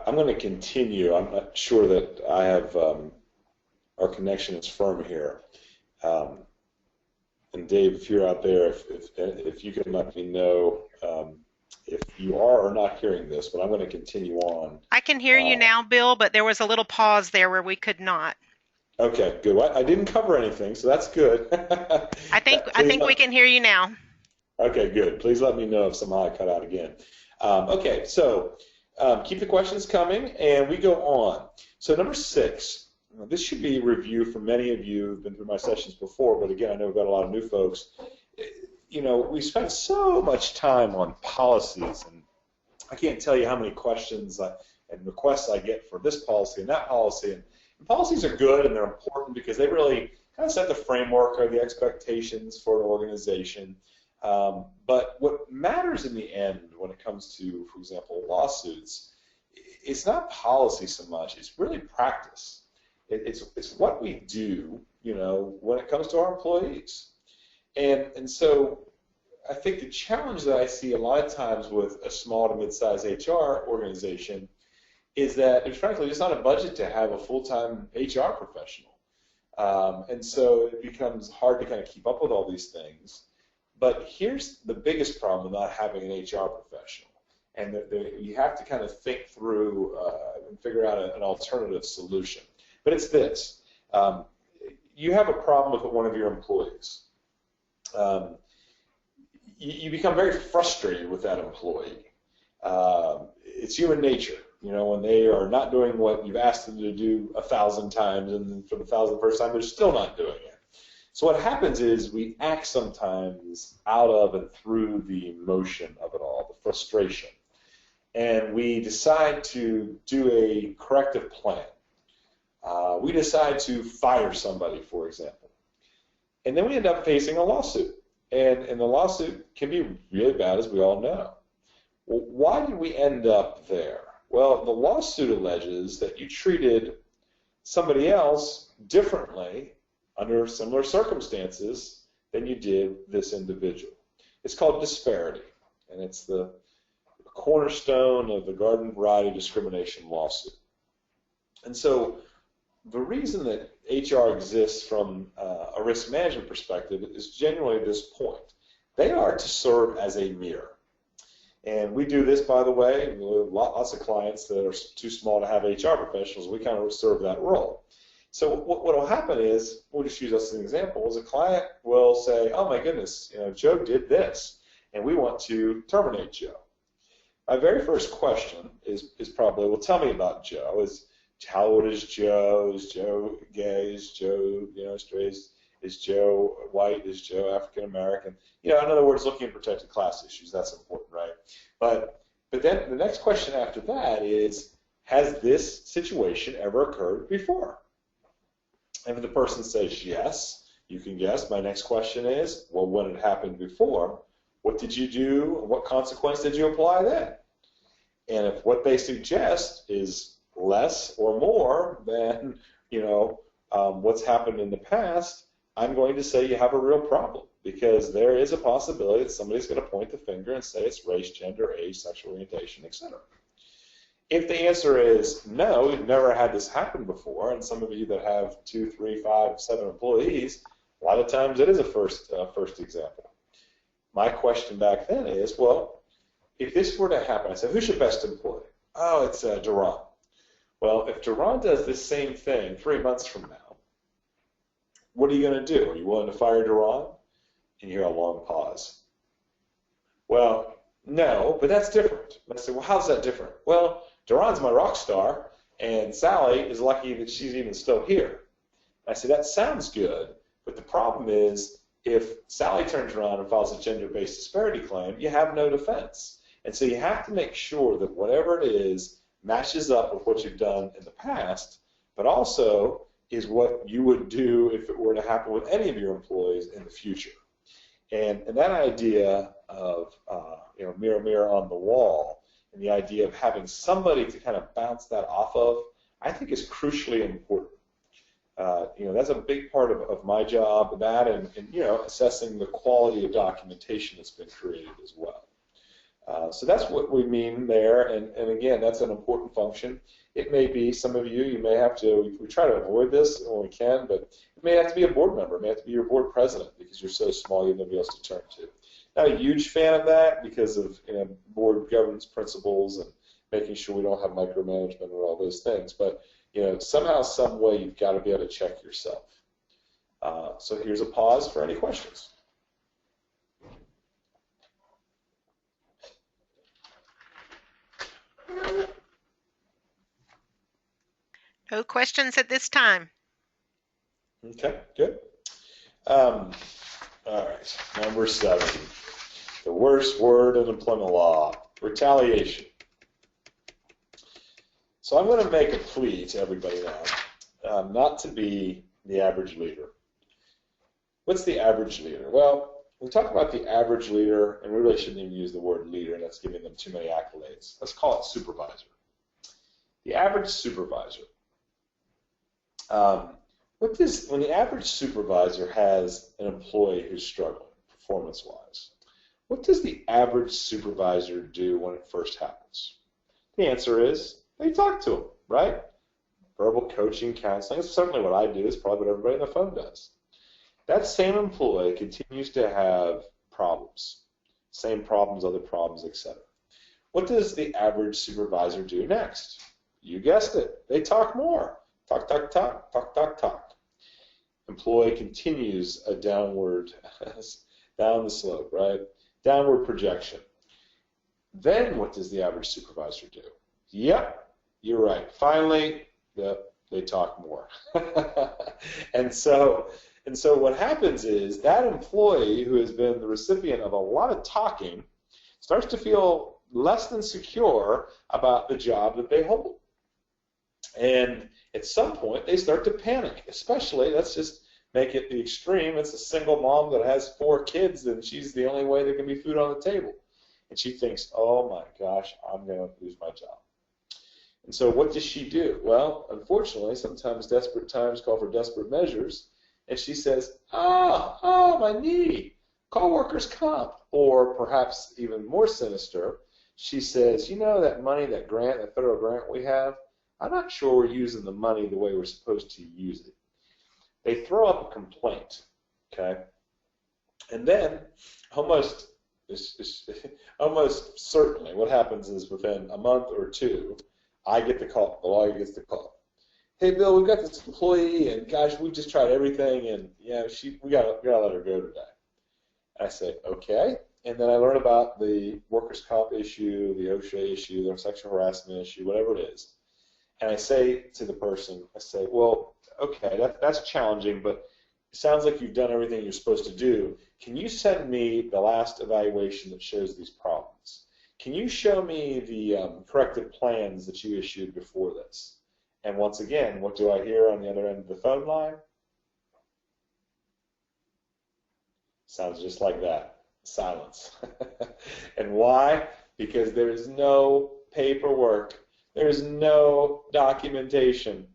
Speaker 3: I'm going to continue. I'm not sure that I have our connection is firm here. And Dave, if you're out there, if you can let me know if you are or not hearing this, but I'm going to continue on.
Speaker 4: I can hear you now, Bill, but there was a little pause there where we could not.
Speaker 3: Okay, good. Well, I didn't cover anything, so that's good.
Speaker 4: I think we can hear you now.
Speaker 3: Okay, good. Please let me know if somehow I cut out again. Okay, so keep the questions coming, and we go on. So number 6, this should be a review for many of you who've been through my sessions before, but again, I know we've got a lot of new folks. You know, we spend so much time on policies, and I can't tell you how many questions and requests I get for this policy and that policy. And policies are good and they're important because they really kind of set the framework or the expectations for an organization. But what matters in the end when it comes to, for example, lawsuits, it's not policy so much. It's really practice. It's what we do, you know, when it comes to our employees. And so I think the challenge that I see a lot of times with a small to mid-sized HR organization is that there's frankly just not a budget to have a full-time HR professional. And so it becomes hard to kind of keep up with all these things. But here's the biggest problem with not having an HR professional. And you have to kind of think through and figure out an alternative solution. But it's this. You have a problem with one of your employees. You become very frustrated with that employee. It's human nature. You know, when they are not doing what you've asked them to do 1,000 times, and then for the 1,001st time, they're still not doing it. So what happens is we act sometimes out of and through the emotion of it all, the frustration. And we decide to do a corrective plan. We decide to fire somebody, for example. And then we end up facing a lawsuit. And the lawsuit can be really bad, as we all know. Well, why did we end up there? Well, the lawsuit alleges that you treated somebody else differently under similar circumstances than you did this individual. It's called disparity, and it's the cornerstone of the garden variety discrimination lawsuit. And so the reason that HR exists from a risk management perspective is genuinely this point. They are to serve as a mirror. And we do this, by the way, lots of clients that are too small to have HR professionals, we kind of serve that role. So what will happen is, we'll just use us as an example, is a client will say, oh my goodness, you know, Joe did this, and we want to terminate Joe. My very first question is probably, well, tell me about Joe. How old is Joe? Is Joe gay? Is Joe, you know, straight? Is Joe white? Is Joe African American? You know, in other words, looking at protected class issues. That's important, right? But then the next question after that is, has this situation ever occurred before? And if the person says yes, you can guess. My next question is, well, when it happened before, what did you do? What consequence did you apply then? And if what they suggest is less or more than, you know, what's happened in the past, I'm going to say you have a real problem, because there is a possibility that somebody's going to point the finger and say it's race, gender, age, sexual orientation, etc. If the answer is no, we've never had this happen before, and some of you that have 2, 3, 5, 7 employees, a lot of times it is a first example. My question back then is, well, if this were to happen, I said, who's your best employee? Oh, it's Duran. Well, if Duran does this same thing 3 months from now, what are you going to do? Are you willing to fire Duran? And you hear a long pause. Well, no, but that's different. And I say, well, how's that different? Well, Duran's my rock star, and Sally is lucky that she's even still here. I say, that sounds good, but the problem is, if Sally turns around and files a gender-based disparity claim, you have no defense. And so you have to make sure that whatever it is matches up with what you've done in the past, but also is what you would do if it were to happen with any of your employees in the future. And that idea of you know, mirror, mirror on the wall, and the idea of having somebody to kind of bounce that off of, I think is crucially important. You know, that's a big part of my job, that and you know, assessing the quality of documentation that's been created as well. So that's what we mean there, and again, that's an important function. It may be, some of you may have to, we try to avoid this when we can, but it may have to be a board member, it may have to be your board president, because you're so small you have nobody else to turn to. Not a huge fan of that because of, you know, board governance principles and making sure we don't have micromanagement and all those things, but somehow, some way, you've got to be able to check yourself. So here's a pause for any questions.
Speaker 4: No questions at this time.
Speaker 3: Okay, good. All right, number 7. The worst word in employment law, retaliation. So I'm going to make a plea to everybody now, not to be the average leader. What's the average leader? Well, we talk about the average leader, and we really shouldn't even use the word leader. That's giving them too many accolades. Let's call it supervisor. The average supervisor. When the average supervisor has an employee who's struggling performance-wise, what does the average supervisor do when it first happens? The answer is they talk to them, right? Verbal coaching, counseling. It's certainly what I do. It's probably what everybody on the phone does. That same employee continues to have problems. Same problems, other problems, etc. What does the average supervisor do next? You guessed it. They talk more. Talk, talk, talk, talk, talk, talk. Employee continues a downward, down the slope, right? Downward projection. Then what does the average supervisor do? Yep, you're right. Finally, they talk more. and so what happens is that employee who has been the recipient of a lot of talking starts to feel less than secure about the job that they hold. And at some point, they start to panic, especially, let's just make it the extreme, it's a single mom that has 4 kids and she's the only way there can be food on the table. And she thinks, oh my gosh, I'm going to lose my job. And so what does she do? Well, unfortunately, sometimes desperate times call for desperate measures. And she says, oh, my knee, call workers' comp. Or perhaps even more sinister, she says, that money, that grant, that federal grant we have, I'm not sure we're using the money the way we're supposed to use it. They throw up a complaint, okay? And then almost certainly what happens is within a month or 2, I get the call, the lawyer gets the call. Hey, Bill, we've got this employee, and gosh, we just tried everything, and we gotta let her go today. I say, okay. And then I learn about the workers' comp issue, the OSHA issue, the sexual harassment issue, whatever it is. And I say to the person, well, okay, that's challenging, but it sounds like you've done everything you're supposed to do. Can you send me the last evaluation that shows these problems? Can you show me the corrective plans that you issued before this? And once again, what do I hear on the other end of the phone line? Sounds just like that. Silence. And why? Because there is no paperwork. There is no documentation.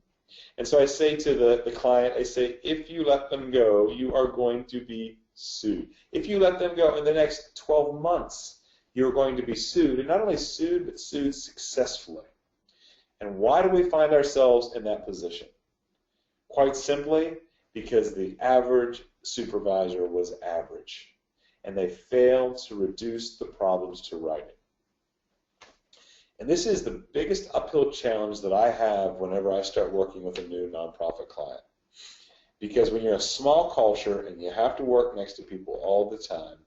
Speaker 3: And so I say to the client, I say, if you let them go, you are going to be sued. If you let them go in the next 12 months, you're going to be sued. And not only sued, but sued successfully. And why do we find ourselves in that position? Quite simply, because the average supervisor was average. And they failed to reduce the problems to writing. And this is the biggest uphill challenge that I have whenever I start working with a new nonprofit client. Because when you're a small culture and you have to work next to people all the time,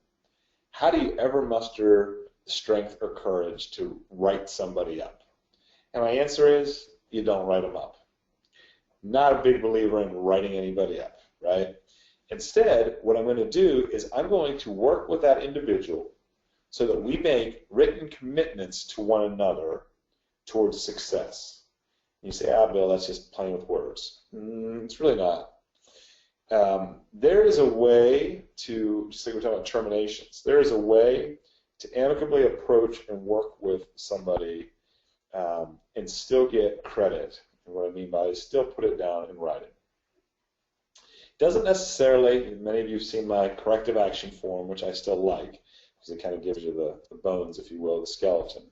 Speaker 3: how do you ever muster the strength or courage to write somebody up? And my answer is, you don't write them up. Not a big believer in writing anybody up, right? Instead, what I'm going to do is I'm going to work with that individual so that we make written commitments to one another towards success. You say, Bill, that's just playing with words. It's really not. There is a way to, just like we're talking about terminations, there is a way to amicably approach and work with somebody and still get credit. And what I mean by it is still put it down in writing. Doesn't necessarily, many of you have seen my corrective action form, which I still like, because it kind of gives you the bones, if you will, the skeleton,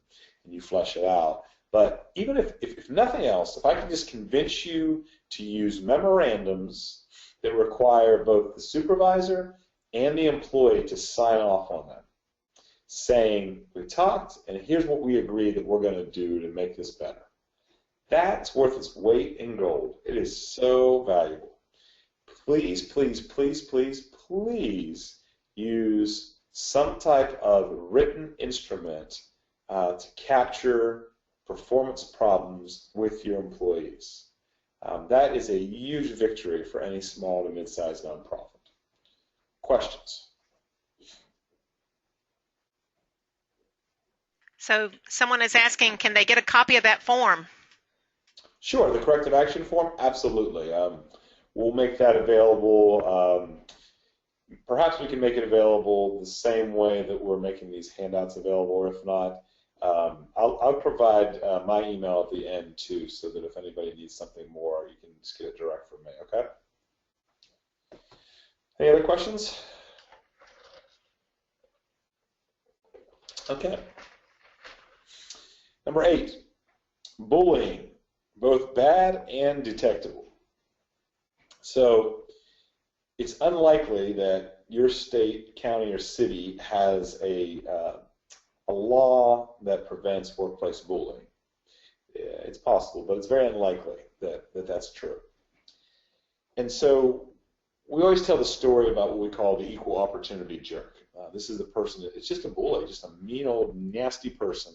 Speaker 3: and you flesh it out. But even if nothing else, if I can just convince you to use memorandums that require both the supervisor and the employee to sign off on them, saying, we talked, and here's what we agreed that we're going to do to make this better. That's worth its weight in gold. It is so valuable. Please, please, please, please, please use some type of written instrument to capture performance problems with your employees. That is a huge victory for any small to mid-sized nonprofit. Questions?
Speaker 4: So someone is asking, can they get a copy of that form?
Speaker 3: Sure, the corrective action form, absolutely. We'll make that available. Perhaps we can make it available the same way that we're making these handouts available, or if not, I'll provide my email at the end too, so that if anybody needs something more, you can just get it direct from me, okay? Any other questions? Okay. Number 8, bullying, both bad and detectable. So it's unlikely that your state, county, or city has a law that prevents workplace bullying. It's possible, but it's very unlikely that that's true. And so we always tell the story about what we call the equal opportunity jerk. This is the person, it's just a bully, just a mean old nasty person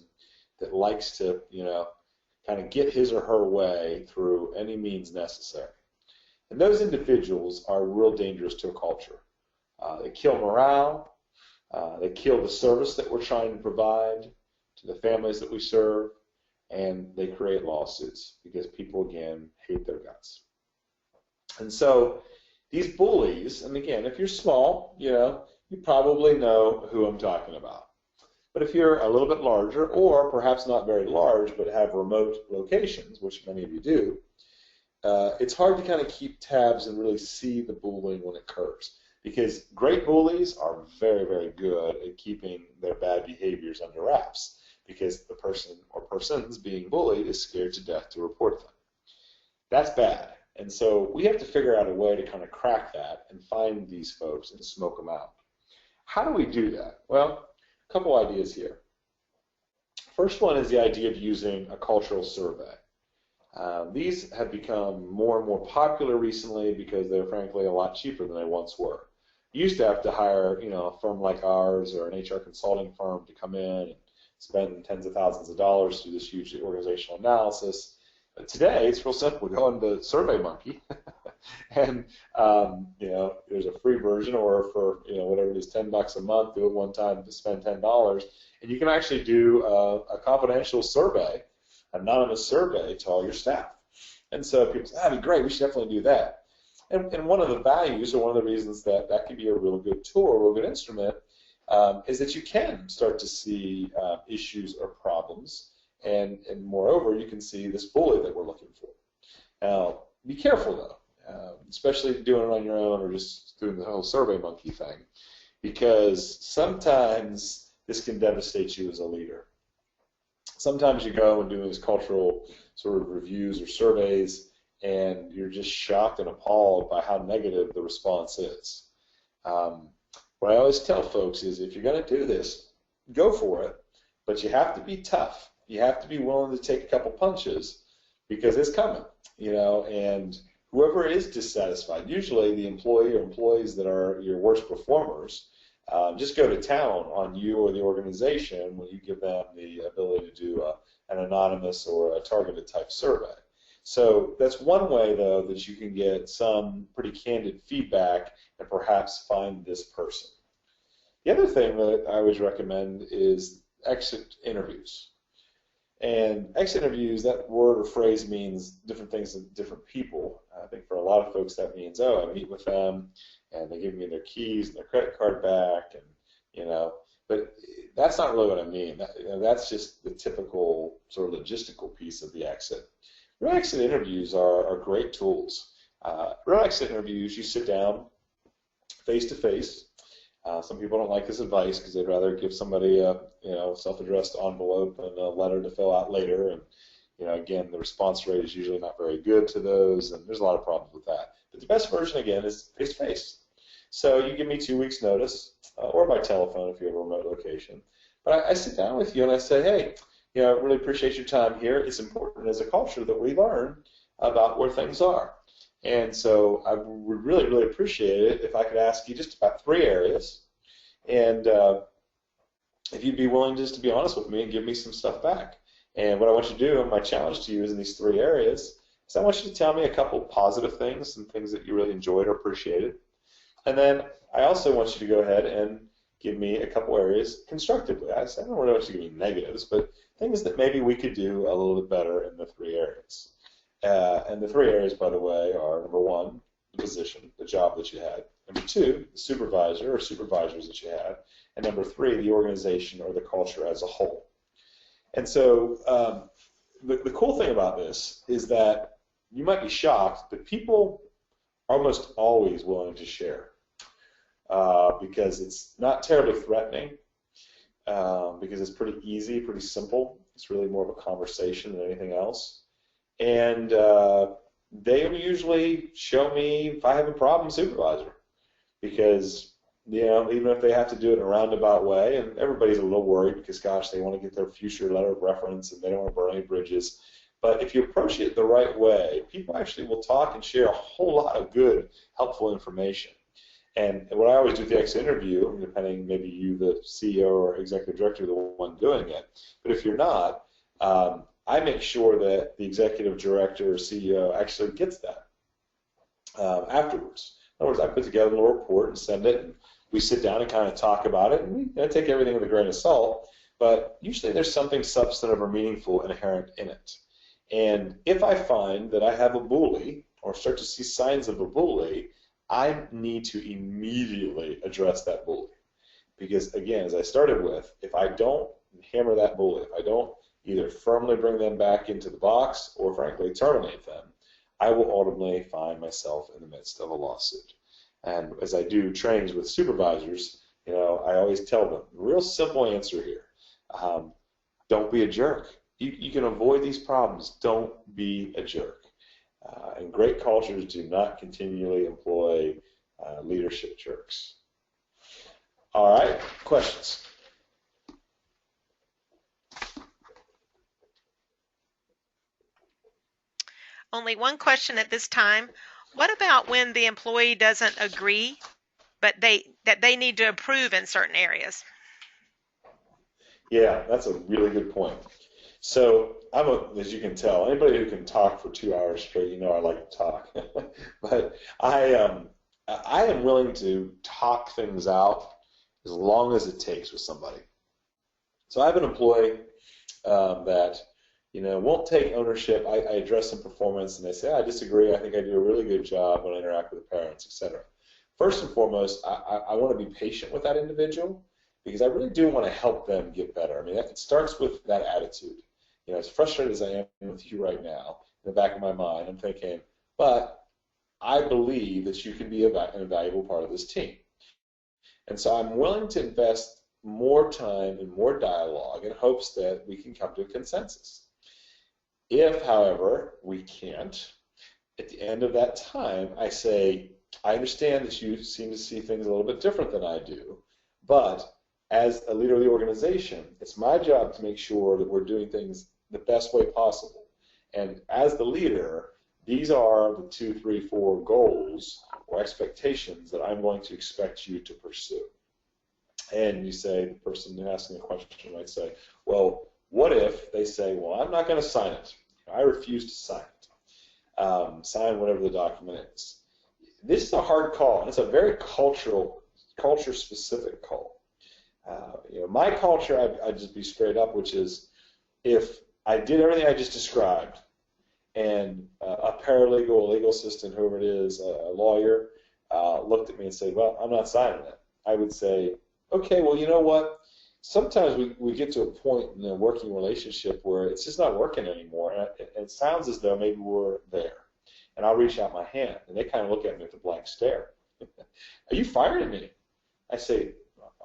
Speaker 3: that likes to, kind of get his or her way through any means necessary. And those individuals are real dangerous to a culture. They kill morale, they kill the service that we're trying to provide to the families that we serve, and they create lawsuits because people, again, hate their guts. And so these bullies, and again, if you're small, you probably know who I'm talking about. But if you're a little bit larger, or perhaps not very large, but have remote locations, which many of you do, it's hard to kind of keep tabs and really see the bullying when it occurs. Because great bullies are very, very good at keeping their bad behaviors under wraps, because the person or persons being bullied is scared to death to report them. That's bad. And so we have to figure out a way to kind of crack that and find these folks and smoke them out. How do we do that? Well, a couple ideas here. First one is the idea of using a cultural survey. These have become more and more popular recently because they're frankly a lot cheaper than they once were. You used to have to hire, a firm like ours or an HR consulting firm to come in and spend tens of thousands of dollars to do this huge organizational analysis. But today, it's real simple. Go into SurveyMonkey, and there's a free version, or for whatever it is, $10 a month, do it one time to spend $10, and you can actually do a confidential survey, anonymous survey to all your staff. And so people say, that'd be great, we should definitely do that. And one of the values, or one of the reasons that can be a real good tool, a real good instrument, is that you can start to see issues or problems, and moreover, you can see this bully that we're looking for. Now, be careful though, especially doing it on your own or just doing the whole SurveyMonkey thing, because sometimes this can devastate you as a leader. Sometimes you go and do these cultural sort of reviews or surveys, and you're just shocked and appalled by how negative the response is. What I always tell folks is, if you're going to do this, go for it, but you have to be tough. You have to be willing to take a couple punches, because it's coming, and whoever is dissatisfied, usually the employee or employees that are your worst performers, just go to town on you or the organization when you give them the ability to do an anonymous or a targeted type survey. So that's one way, though, that you can get some pretty candid feedback and perhaps find this person. The other thing that I always recommend is exit interviews. And exit interviews, that word or phrase means different things to different people. I think for a lot of folks that means, I meet with them and they give me their keys and their credit card back, and but that's not really what I mean. That's just the typical sort of logistical piece of the exit. Real exit interviews are great tools. Real exit interviews, you sit down face to face. Some people don't like this advice because they'd rather give somebody a self-addressed envelope and a letter to fill out later. And again, the response rate is usually not very good to those, and there's a lot of problems with that. But the best version, again, is face to face. So you give me 2 weeks' notice, or by telephone if you have a remote location. But I sit down with you and I say, hey, I really appreciate your time here. It's important as a culture that we learn about where things are. And so I would really, really appreciate it if I could ask you just about 3 areas. And if you'd be willing just to be honest with me and give me some stuff back. And what I want you to do, and my challenge to you is in these 3 areas, is I want you to tell me a couple positive things, some things that you really enjoyed or appreciated. And then I also want you to go ahead and give me a couple areas constructively. I don't really want you to give me negatives, but things that maybe we could do a little bit better in the 3 areas. And the 3 areas, by the way, are number 1, the position, the job that you had. Number 2, the supervisor or supervisors that you had. And number 3, the organization or the culture as a whole. And so the cool thing about this is that you might be shocked, but people are almost always willing to share because it's not terribly threatening, because it's pretty easy, pretty simple. It's really more of a conversation than anything else. And they usually show me if I have a problem, supervisor, because even if they have to do it in a roundabout way, and everybody's a little worried because, gosh, they want to get their future letter of reference and they don't want to burn any bridges. But if you approach it the right way, people actually will talk and share a whole lot of good, helpful information. And what I always do with the exit interview, depending, maybe you, the CEO or executive director, are the one doing it, but if you're not, I make sure that the executive director or CEO actually gets that afterwards. In other words, I put together a little report and send it, and we sit down and kind of talk about it, and we take everything with a grain of salt, but usually there's something substantive or meaningful inherent in it. And if I find that I have a bully or start to see signs of a bully, I need to immediately address that bully. Because, again, as I started with, if I don't hammer that bully, if I don't either firmly bring them back into the box or, frankly, terminate them, I will ultimately find myself in the midst of a lawsuit. And as I do trainings with supervisors, I always tell them, real simple answer here, don't be a jerk. You can avoid these problems. Don't be a jerk. And great cultures do not continually employ leadership jerks. All right, questions?
Speaker 4: Only one question at this time. What about when the employee doesn't agree, but that they need to approve in certain areas?
Speaker 3: Yeah, that's a really good point. So as you can tell, anybody who can talk for 2 hours straight, I like to talk. But I am willing to talk things out as long as it takes with somebody. So I have an employee that won't take ownership. I address some performance, and they say, I disagree. I think I do a really good job when I interact with the parents, etc. First and foremost, I want to be patient with that individual because I really do want to help them get better. I mean, it starts with that attitude. As frustrated as I am with you right now, in the back of my mind, I'm thinking, but I believe that you can be an invaluable part of this team. And so I'm willing to invest more time and more dialogue in hopes that we can come to a consensus. If, however, we can't, at the end of that time, I say, I understand that you seem to see things a little bit different than I do, but as a leader of the organization, it's my job to make sure that we're doing things the best way possible. And as the leader, these are the 2, 3, 4 goals or expectations that I'm going to expect you to pursue. And you say, the person asking the question might say, well, what if they say, well, I'm not going to sign it. I refuse to sign it. Sign whatever the document is. This is a hard call, and it's a very culture-specific call. My culture, I'd just be straight up, which is if I did everything I just described, and a paralegal, a legal assistant, whoever it is, a lawyer, looked at me and said, well, I'm not signing it, I would say, okay, well, you know what? Sometimes we get to a point in a working relationship where it's just not working anymore, and it sounds as though maybe we're there. And I'll reach out my hand, and they kind of look at me with a blank stare. Are you firing me? I say,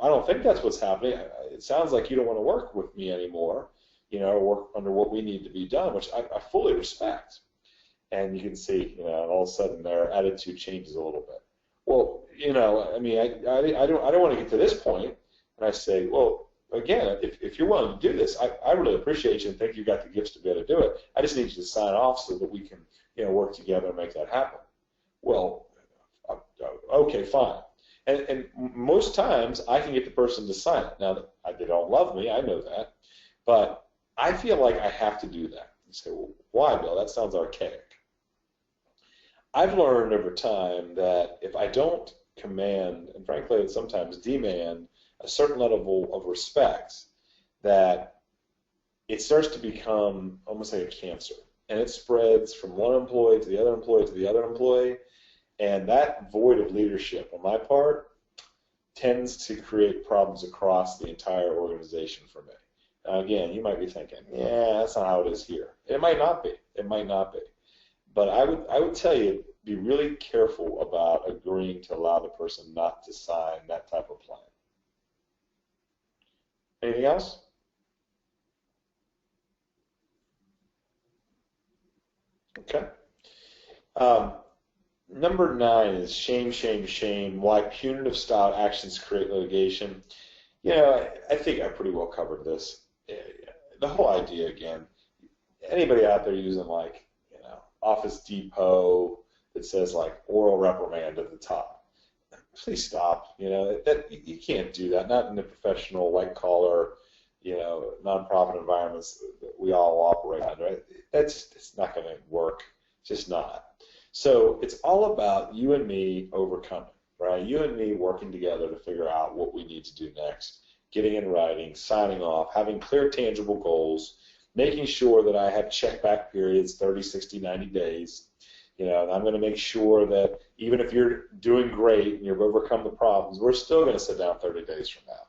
Speaker 3: I don't think that's what's happening. It sounds like you don't want to work with me anymore, or work under what we need to be done, which I fully respect. And you can see, all of a sudden their attitude changes a little bit. Well, I mean, I don't want to get to this point. And I say, well, again, if you're willing to do this, I really appreciate you and think you've got the gifts to be able to do it. I just need you to sign off so that we can, work together and make that happen. Well, okay, fine. And most times I can get the person to sign it. Now, they don't love me, I know that, but I feel like I have to do that. You say, well, why, Bill? That sounds archaic. I've learned over time that if I don't command, and frankly sometimes demand, a certain level of respect, that it starts to become almost like a cancer. And it spreads from one employee to the other employee to the other employee. And that void of leadership on my part tends to create problems across the entire organization for me. Now, again, you might be thinking, yeah, that's not how it is here. It might not be. It might not be. But I would tell you, be really careful about agreeing to allow the person not to sign that type of plan. Anything else? Okay. Number 9 is shame, shame, shame. Why punitive style actions create litigation. I think I pretty well covered this. The whole idea, again, anybody out there using Office Depot that says oral reprimand at the top, please stop. That you can't do that. Not in the professional, white collar, nonprofit environments that we all operate on. Right? It's not going to work. It's just not. So it's all about you and me overcoming, right? You and me working together to figure out what we need to do next, getting in writing, signing off, having clear, tangible goals, making sure that I have check back periods, 30, 60, 90 days. And I'm going to make sure that even if you're doing great and you've overcome the problems, we're still going to sit down 30 days from now.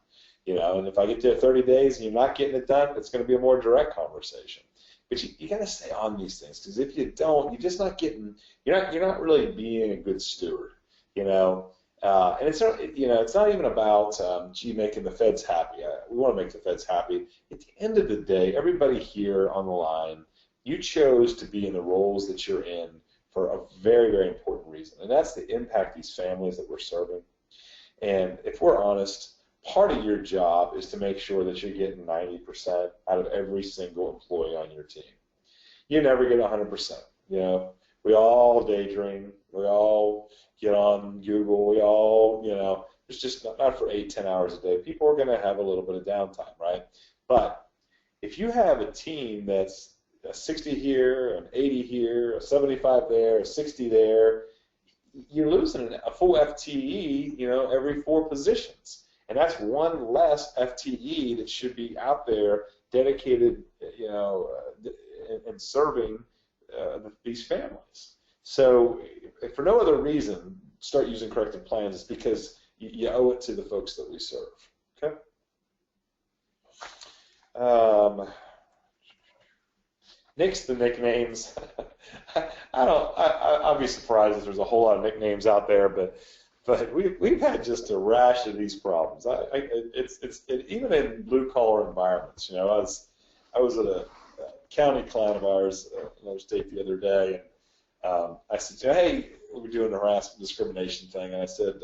Speaker 3: And if I get to 30 days and you're not getting it done, it's going to be a more direct conversation. But you got to stay on these things, because if you don't, you're just not getting, you're not really being a good steward, and it's not, it's not even about, making the feds happy. We want to make the feds happy. At the end of the day, everybody here on the line, you chose to be in the roles that you're in for a very, very important reason, and that's to impact these families that we're serving. And if we're honest, part of your job is to make sure that you're getting 90% out of every single employee on your team. You never get 100%. We all daydream. We all get on Google. We all, it's just not for 8-10 hours a day. People are going to have a little bit of downtime, right? But if you have a team that's a 60 here, an 80 here, a 75 there, a 60 there, you're losing a full FTE, every 4 positions. And that's one less FTE that should be out there dedicated, and serving these families. So, if for no other reason, start using corrective plans. It's because you owe it to the folks that we serve. Okay. Next, the nicknames. I'd be surprised if there's a whole lot of nicknames out there, but we've had just a rash of these problems. Even in blue collar environments. I was at a county client of ours in another state the other day, and I said, hey, we were doing the harassment discrimination thing, and I said,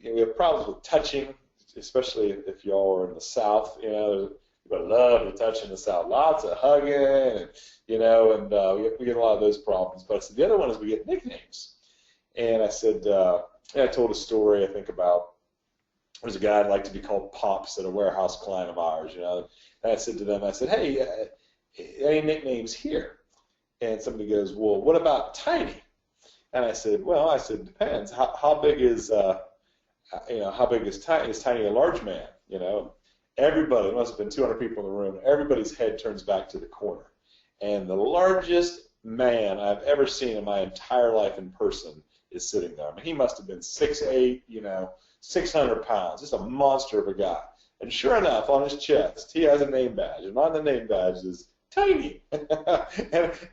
Speaker 3: we have problems with touching, especially if y'all are in the South. People love to touch in the South, lots of hugging, and we get a lot of those problems. But I said the other one is we get nicknames. And I said, I told a story, I think, about there's a guy I'd like to be called Pops at a warehouse client of ours, And I said to them, hey, any nicknames here? And somebody goes, well, what about Tiny? And I said, depends. How big is Tiny? Is Tiny a large man? Everybody, there must have been 200 people in the room, everybody's head turns back to the corner. And the largest man I've ever seen in my entire life in person is sitting there. I mean, he must have been 6'8", 600 pounds, just a monster of a guy. And sure enough, on his chest, he has a name badge, and on the name badge is Tiny. And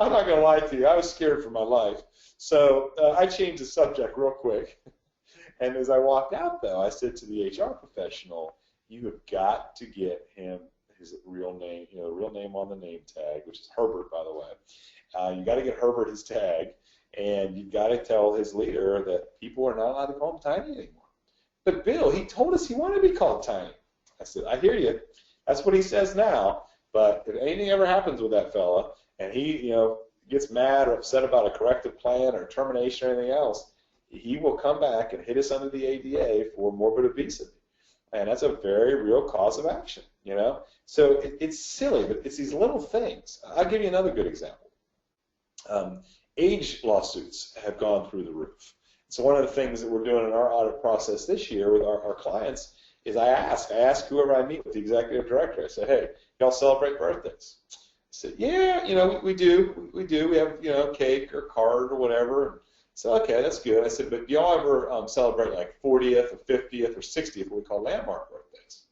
Speaker 3: I'm not going to lie to you, I was scared for my life. So I changed the subject real quick. And as I walked out, though, I said to the HR professional, you have got to get him his real name, the real name on the name tag, which is Herbert, by the way. You got to get Herbert his tag, and you've got to tell his leader that people are not allowed to call him Tiny anymore. But Bill, he told us he wanted to be called Tiny. I said, I hear you. That's what he says now. But if anything ever happens with that fella, and he, gets mad or upset about a corrective plan or termination or anything else, he will come back and hit us under the ADA for morbid obesity. And that's a very real cause of action, So it's silly, but it's these little things. I'll give you another good example. Age lawsuits have gone through the roof. So one of the things that we're doing in our audit process this year with our clients is I ask whoever I meet with the executive director, I say, hey, y'all celebrate birthdays? I said, yeah, we do. We do. We have, cake or card or whatever. So, okay, that's good. I said, but do y'all ever celebrate like 40th or 50th or 60th, what we call landmark birthdays?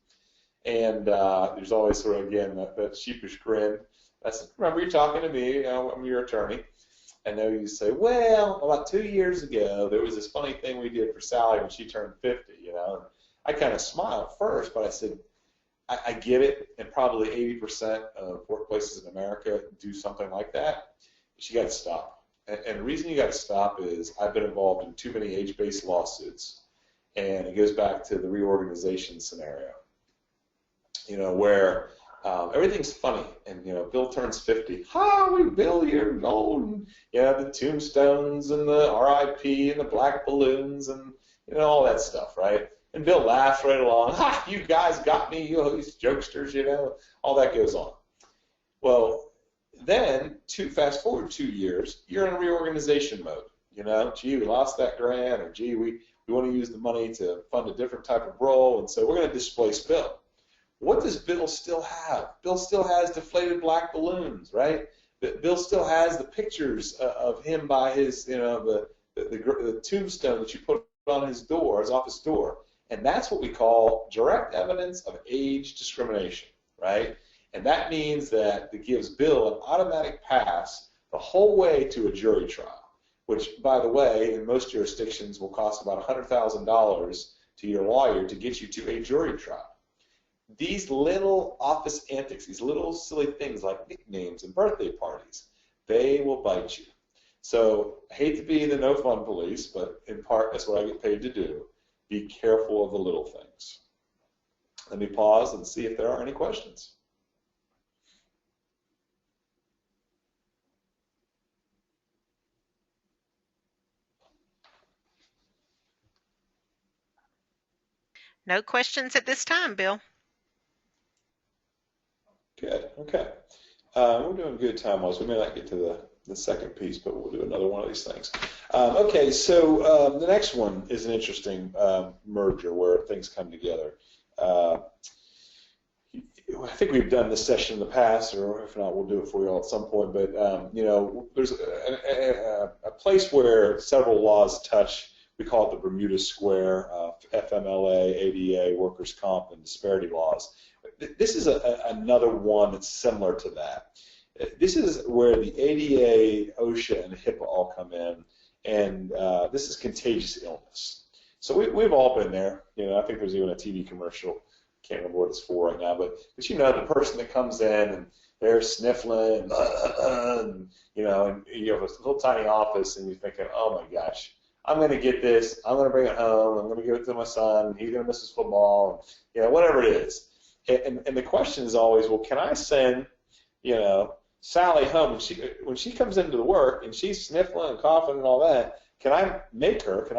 Speaker 3: And there's always sort of, again, that sheepish grin. I said, remember, you're talking to me. I'm your attorney. And then you say, well, about 2 years ago, there was this funny thing we did for Sally when she turned 50, And I kind of smiled first, but I said, I get it, and probably 80% of workplaces in America do something like that. But you got to stop. And the reason you got to stop is I've been involved in too many age-based lawsuits, and it goes back to the reorganization scenario, where everything's funny, and Bill turns 50. Bill, you're old. And, the tombstones and the RIP and the black balloons and all that stuff, right? And Bill laughs right along. You guys got me, these jokesters, all that goes on. Well, then fast forward 2 years, you're in a reorganization mode. Gee, we lost that grant, or gee, we want to use the money to fund a different type of role, and so we're going to displace Bill. What does Bill still have? Bill still has deflated black balloons, right? Bill still has the pictures of him by his, the tombstone that you put on his door, his office door. And that's what we call direct evidence of age discrimination, right? And that means that it gives Bill an automatic pass the whole way to a jury trial, which, by the way, in most jurisdictions will cost about $100,000 to your lawyer to get you to a jury trial. These little office antics, these little silly things like nicknames and birthday parties, they will bite you. So I hate to be the no fun police, but in part that's what I get paid to do. Be careful of the little things. Let me pause and see if there are any questions.
Speaker 4: No questions at this time, Bill.
Speaker 3: Good. Okay. We're doing good time-wise. We may not get to the second piece, but we'll do another one of these things. Okay, so the next one is an interesting merger where things come together. I think we've done this session in the past, or if not, we'll do it for you all at some point. But there's a place where several laws touch. We call it the Bermuda Square: FMLA, ADA, workers' comp, and disparity laws. This is another one that's similar to that. This is where the ADA, OSHA, and HIPAA all come in, and this is contagious illness. So we've all been there. I think there's even a TV commercial. Can't remember what it's for right now, but the person that comes in and they're sniffling and you have a little tiny office and you're thinking, oh my gosh, I'm going to get this. I'm going to bring it home. I'm going to give it to my son. He's going to miss his football. Whatever it is. And the question is always, well, can I send, Sally home when she comes into the work and she's sniffling and coughing and all that? Can I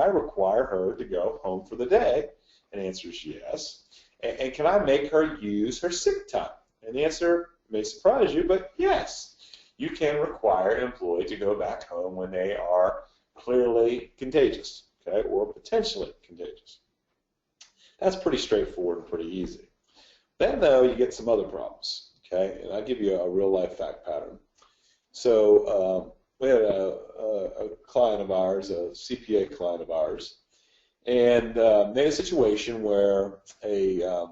Speaker 3: require her to go home for the day? And the answer is yes. And can I make her use her sick time? And the answer may surprise you, but yes, you can require an employee to go back home when they are clearly contagious, okay, or potentially contagious. That's pretty straightforward and pretty easy. Then, though, you get some other problems, okay, and I'll give you a real-life fact pattern. So we had a client of ours, a CPA client of ours, and they had a situation where a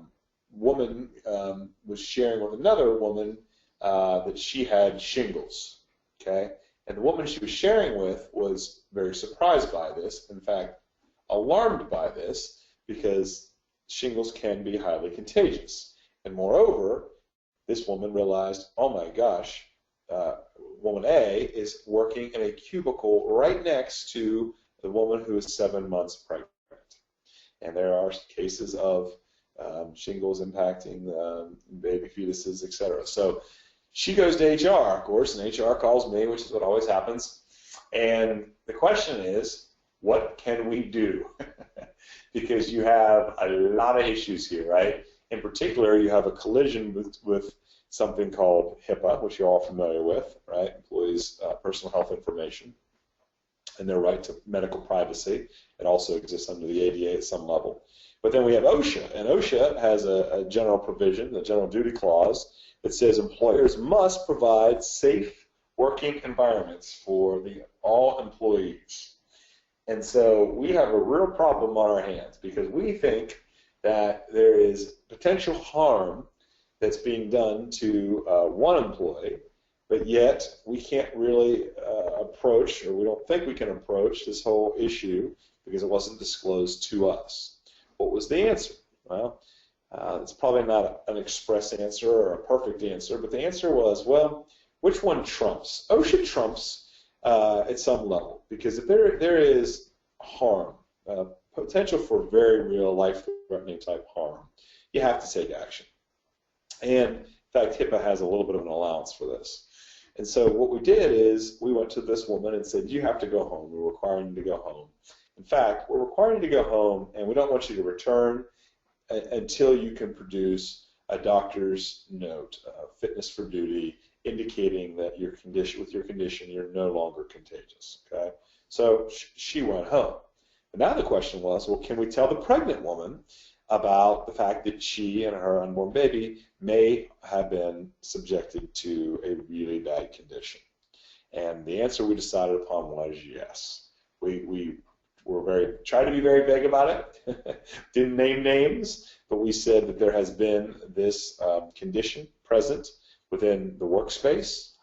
Speaker 3: woman was sharing with another woman that she had shingles, okay? And the woman she was sharing with was very surprised by this, in fact, alarmed by this, because shingles can be highly contagious. And moreover, this woman realized, oh my gosh, woman A is working in a cubicle right next to the woman who is 7 months pregnant. And there are cases of shingles impacting baby fetuses, etc. So she goes to HR, of course, and HR calls me, which is what always happens. And the question is, what can we do? Because you have a lot of issues here, right? In particular, you have a collision with something called HIPAA, which you're all familiar with, right? Employees' personal health information and their right to medical privacy. It also exists under the ADA at some level. But then we have OSHA, and OSHA has a general provision, a general duty clause, that says employers must provide safe working environments for all employees. And so we have a real problem on our hands because we think that there is potential harm that's being done to one employee, but yet we can't really approach, or we don't think we can approach this whole issue because it wasn't disclosed to us. What was the answer? Well, it's probably not an express answer or a perfect answer, but the answer was, well, which one trumps? OSHA trumps at some level, because if there is harm, potential for very real life-threatening type harm, you have to take action. And in fact, HIPAA has a little bit of an allowance for this. And so what we did is we went to this woman and said, you have to go home. We're requiring you to go home. In fact, we're requiring you to go home, and we don't want you to return until you can produce a doctor's note, fitness for duty, indicating that with your condition, you're no longer contagious. Okay, so she went home. But now the question was, well, can we tell the pregnant woman about the fact that she and her unborn baby may have been subjected to a really bad condition? And the answer we decided upon was yes. We tried to be very vague about it. Didn't name names, but we said that there has been this condition present within the workspace,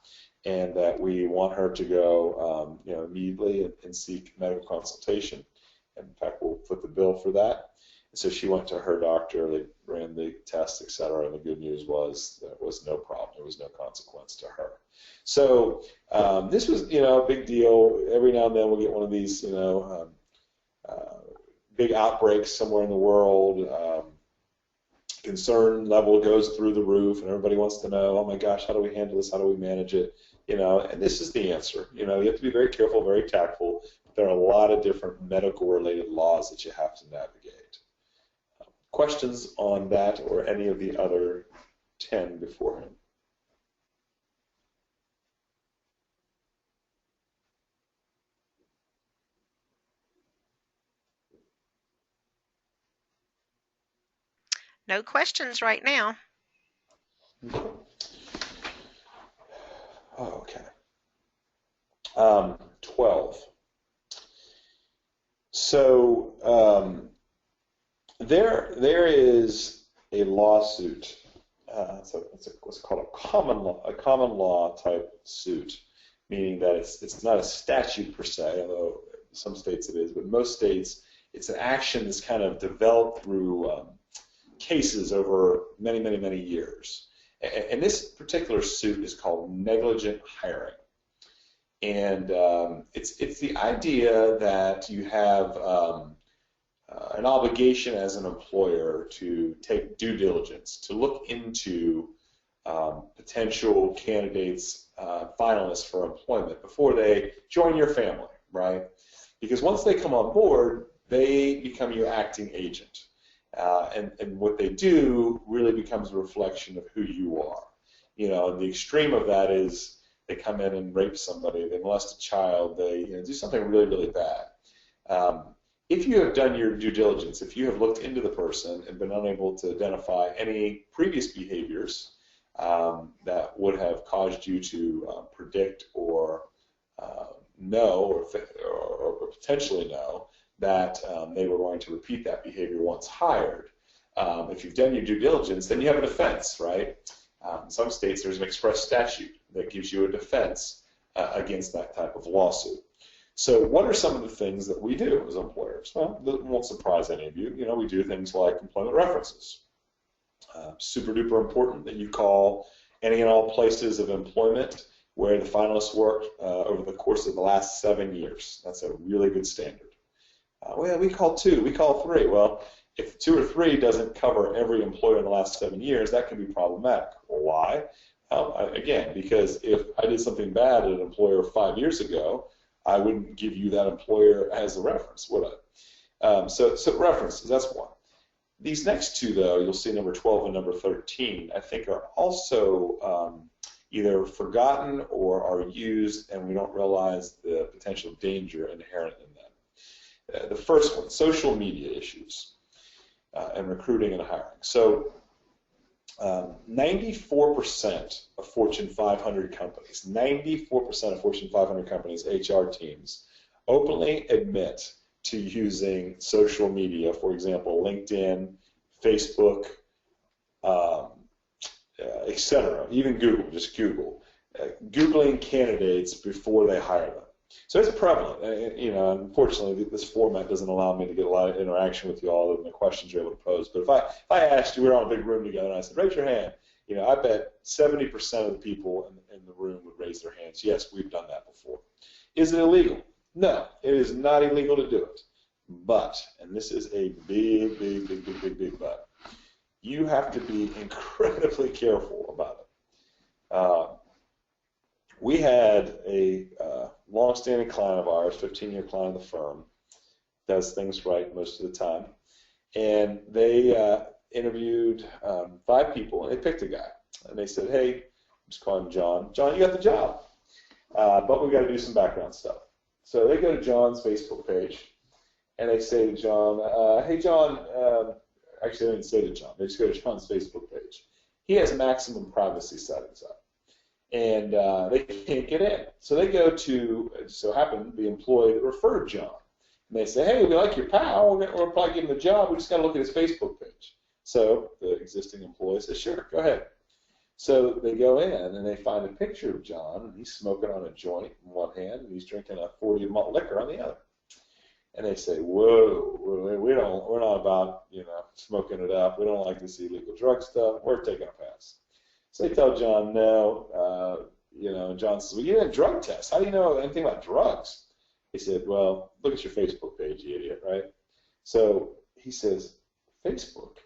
Speaker 3: and that we want her to go, immediately and seek medical consultation. And in fact, we'll put the bill for that. And so she went to her doctor. They ran the tests, etc. And the good news was there was no problem. There was no consequence to her. So this was, a big deal. Every now and then we'll get one of these, big outbreaks somewhere in the world. Concern level goes through the roof, and everybody wants to know, oh my gosh, how do we handle this? How do we manage it? And this is the answer. You have to be very careful, very tactful. There are a lot of different medical-related laws that you have to navigate. Questions on that or any of the other 10 before him?
Speaker 4: No questions right now.
Speaker 3: Oh, okay. 12. So there is a lawsuit. It's what's called a common law type suit, meaning that it's not a statute per se, although some states it is, but most states it's an action that's kind of developed through cases over many, many, many years. And this particular suit is called negligent hiring. And it's the idea that you have an obligation as an employer to take due diligence, to look into potential candidates, finalists for employment before they join your family, right? Because once they come on board, they become your acting agent. And what they do really becomes a reflection of who you are. And the extreme of that is they come in and rape somebody, they molest a child, they do something really, really bad. If you have done your due diligence, if you have looked into the person and been unable to identify any previous behaviors that would have caused you to predict or know or potentially know that they were going to repeat that behavior once hired, if you've done your due diligence, then you have a defense, right? In some states, there's an express statute that gives you a defense against that type of lawsuit. So what are some of the things that we do as employers? Well, that won't surprise any of you. We do things like employment references. Super duper important that you call any and all places of employment where the finalists worked over the course of the last 7 years. That's a really good standard. Well, we call 2, we call 3. Well, If 2 or 3 doesn't cover every employer in the last 7 years, that can be problematic. Well, why? Again, because if I did something bad at an employer 5 years ago, I wouldn't give you that employer as a reference, would I? So references, that's one. These next two, though, you'll see number 12 and number 13, I think are also either forgotten or are used, and we don't realize the potential danger inherent in them. The first one, social media issues and recruiting and hiring. So 94% of Fortune 500 companies, 94% of Fortune 500 companies' HR teams openly admit to using social media, for example, LinkedIn, Facebook, etc., even Google, just Google, Googling candidates before they hire them. So it's prevalent. Unfortunately, this format doesn't allow me to get a lot of interaction with you all and the questions you're able to pose. But if I asked you, we were on a big room together, and I said, raise your hand, I bet 70% of the people in the room would raise their hands. Yes, we've done that before. Is it illegal? No, it is not illegal to do it. But, and this is a big but, you have to be incredibly careful about it. We had a long-standing client of ours, 15-year client of the firm, does things right most of the time, and they interviewed 5 people, and they picked a guy. And they said, hey, I'm just calling him John. John, you got the job, but we've got to do some background stuff. So they go to John's Facebook page, and they say to John, hey, John, actually, they didn't say to John. They just go to John's Facebook page. He has maximum privacy settings up, and they can't get in. So they go to, so happened, the employee that referred John. And they say, hey, we like your pal. We'll probably give him the job. We just got to look at his Facebook page. So the existing employee says, sure, go ahead. So they go in, and they find a picture of John, and he's smoking on a joint in one hand, and he's drinking a 40 malt liquor on the other. And they say, whoa, we're not about, smoking it up. We don't like this illegal drug stuff. We're taking a pass. So they tell John, no. And John says, well, you did a drug test. How do you know anything about drugs? He said, well, look at your Facebook page, you idiot, right? So he says, Facebook?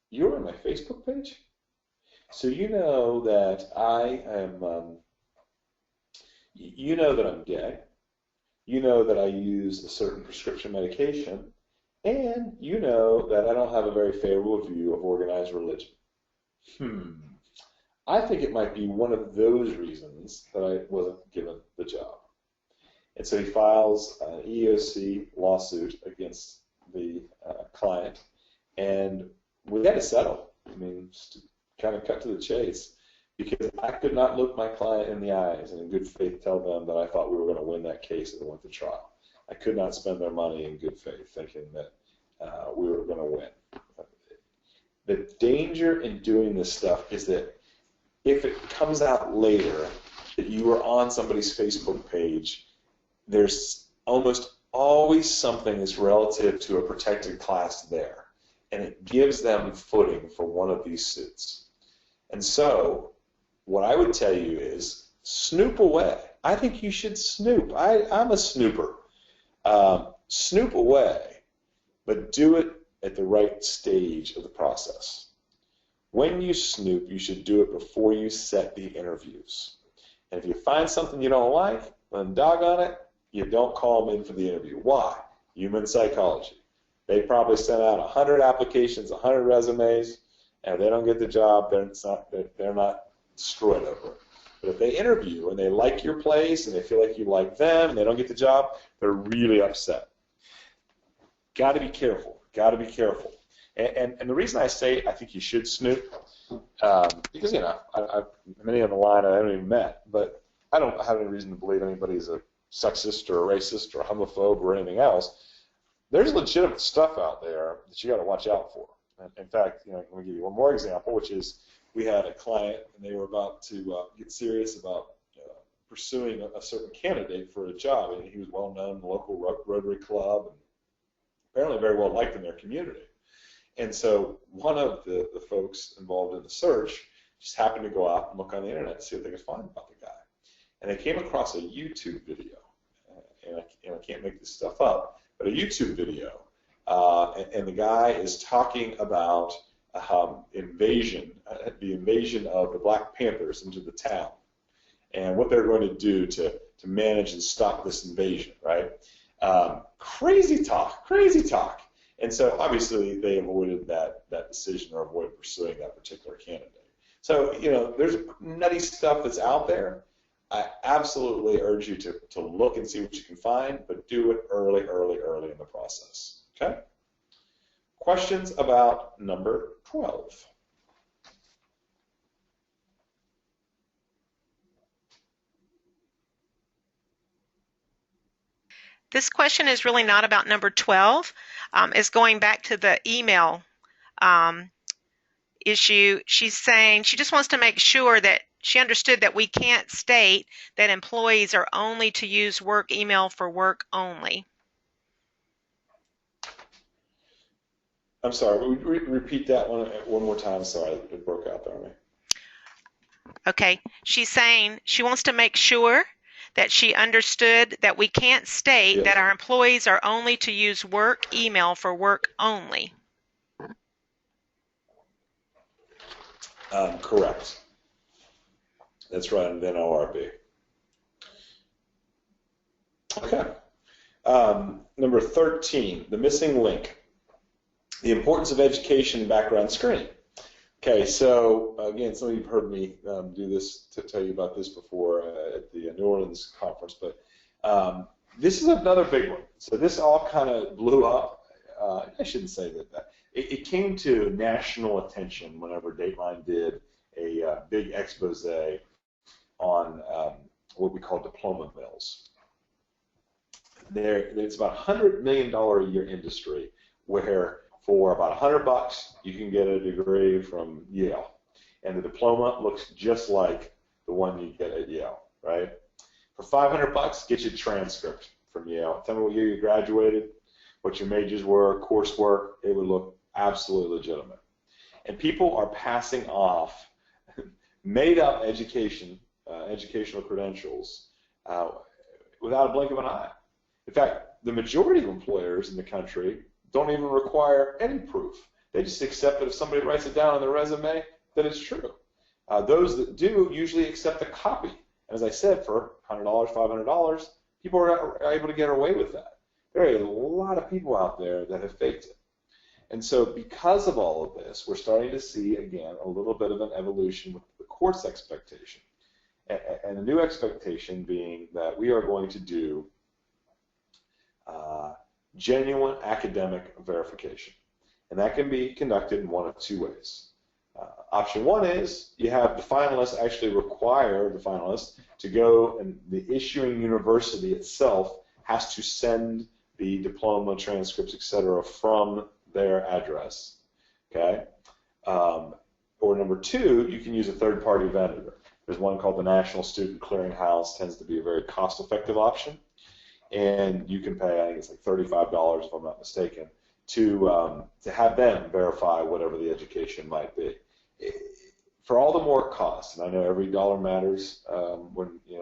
Speaker 3: You're on my Facebook page? So you know that I am, you know that I'm gay. You know that I use a certain prescription medication, and you know that I don't have a very favorable view of organized religion. I think it might be one of those reasons that I wasn't given the job. And so he files an EEOC lawsuit against the client, and we had to settle. Just to kind of cut to the chase, because I could not look my client in the eyes and in good faith tell them that I thought we were going to win that case and went to trial. I could not spend their money in good faith thinking that we were going to win. The danger in doing this stuff is that if it comes out later that you were on somebody's Facebook page, there's almost always something that's relative to a protected class there, and it gives them footing for one of these suits. And so what I would tell you is snoop away. I think you should snoop. I'm a snooper. Snoop away, but do it at the right stage of the process. When you snoop, you should do it before you set the interviews. And if you find something you don't like, then doggone it, you don't call them in for the interview. Why? Human psychology. They probably sent out 100 applications, 100 resumes, and if they don't get the job, they're not destroyed over it. But if they interview and they like your place and they feel like you like them and they don't get the job, they're really upset. Got to be careful. Got to be careful. And the reason I say I think you should snoop, because many on the line I haven't even met, but I don't have any reason to believe anybody's a sexist or a racist or a homophobe or anything else. There's legitimate stuff out there that you got to watch out for. In fact, I'm going to give you one more example, which is we had a client and they were about to get serious about pursuing a certain candidate for a job, and he was well known in the local Rotary Club and apparently very well liked in their community. And so one of the folks involved in the search just happened to go out and look on the internet to see what they could find about the guy. And they came across a YouTube video, and I can't make this stuff up, but a YouTube video and the guy is talking about invasion, the invasion of the Black Panthers into the town, and what they're going to do to manage and stop this invasion, right? Crazy talk, crazy talk. And so obviously they avoided that decision or avoided pursuing that particular candidate. So, you know, there's nutty stuff that's out there. I absolutely urge you to look and see what you can find, but do it early in the process. Okay? Questions about number 12?
Speaker 4: This question is really not about number 12. It's going back to the email issue. She's saying she just wants to make sure that she understood that we can't state that employees are only to use work email for work only.
Speaker 3: I'm sorry, repeat that one more time. Sorry, it broke out there on me.
Speaker 4: Okay, she's saying she wants to make sure that she understood that we can't state
Speaker 3: Yes.
Speaker 4: that our employees are only to use work email for work only.
Speaker 3: Correct. That's right, and then ORB. Okay. Number 13, the missing link. The importance of education and background screening. Okay, so again, some of you have heard me do this, to tell you about this before at the New Orleans conference, but this is another big one. So this all kind of blew up. I shouldn't say that. It came to national attention whenever Dateline did a big expose on what we call diploma mills. It's about $100 million a year industry where for about $100 you can get a degree from Yale, and the diploma looks just like the one you get at Yale, right? For $500, get you a transcript from Yale. Tell me what year you graduated, what your majors were, coursework. It would look absolutely legitimate. And people are passing off made-up educational credentials without a blink of an eye. In fact, the majority of employers in the country don't even require any proof. They just accept that if somebody writes it down on their resume, that it's true. Those that do usually accept a copy. And as I said, for $100, $500, people are able to get away with that. There are a lot of people out there that have faked it. And so because of all of this, we're starting to see, again, a little bit of an evolution with the court's expectation. And the new expectation being that we are going to do genuine academic verification. And that can be conducted in one of two ways. Option one is you have the finalists actually require the finalists to go, and the issuing university itself has to send the diploma, transcripts, etc. from their address. Okay? Or number two, you can use a third-party vendor. There's one called the National Student Clearinghouse, tends to be a very cost-effective option. And you can pay, I think it's like $35 if I'm not mistaken, to have them verify whatever the education might be. For all the more it costs, and I know every dollar matters when you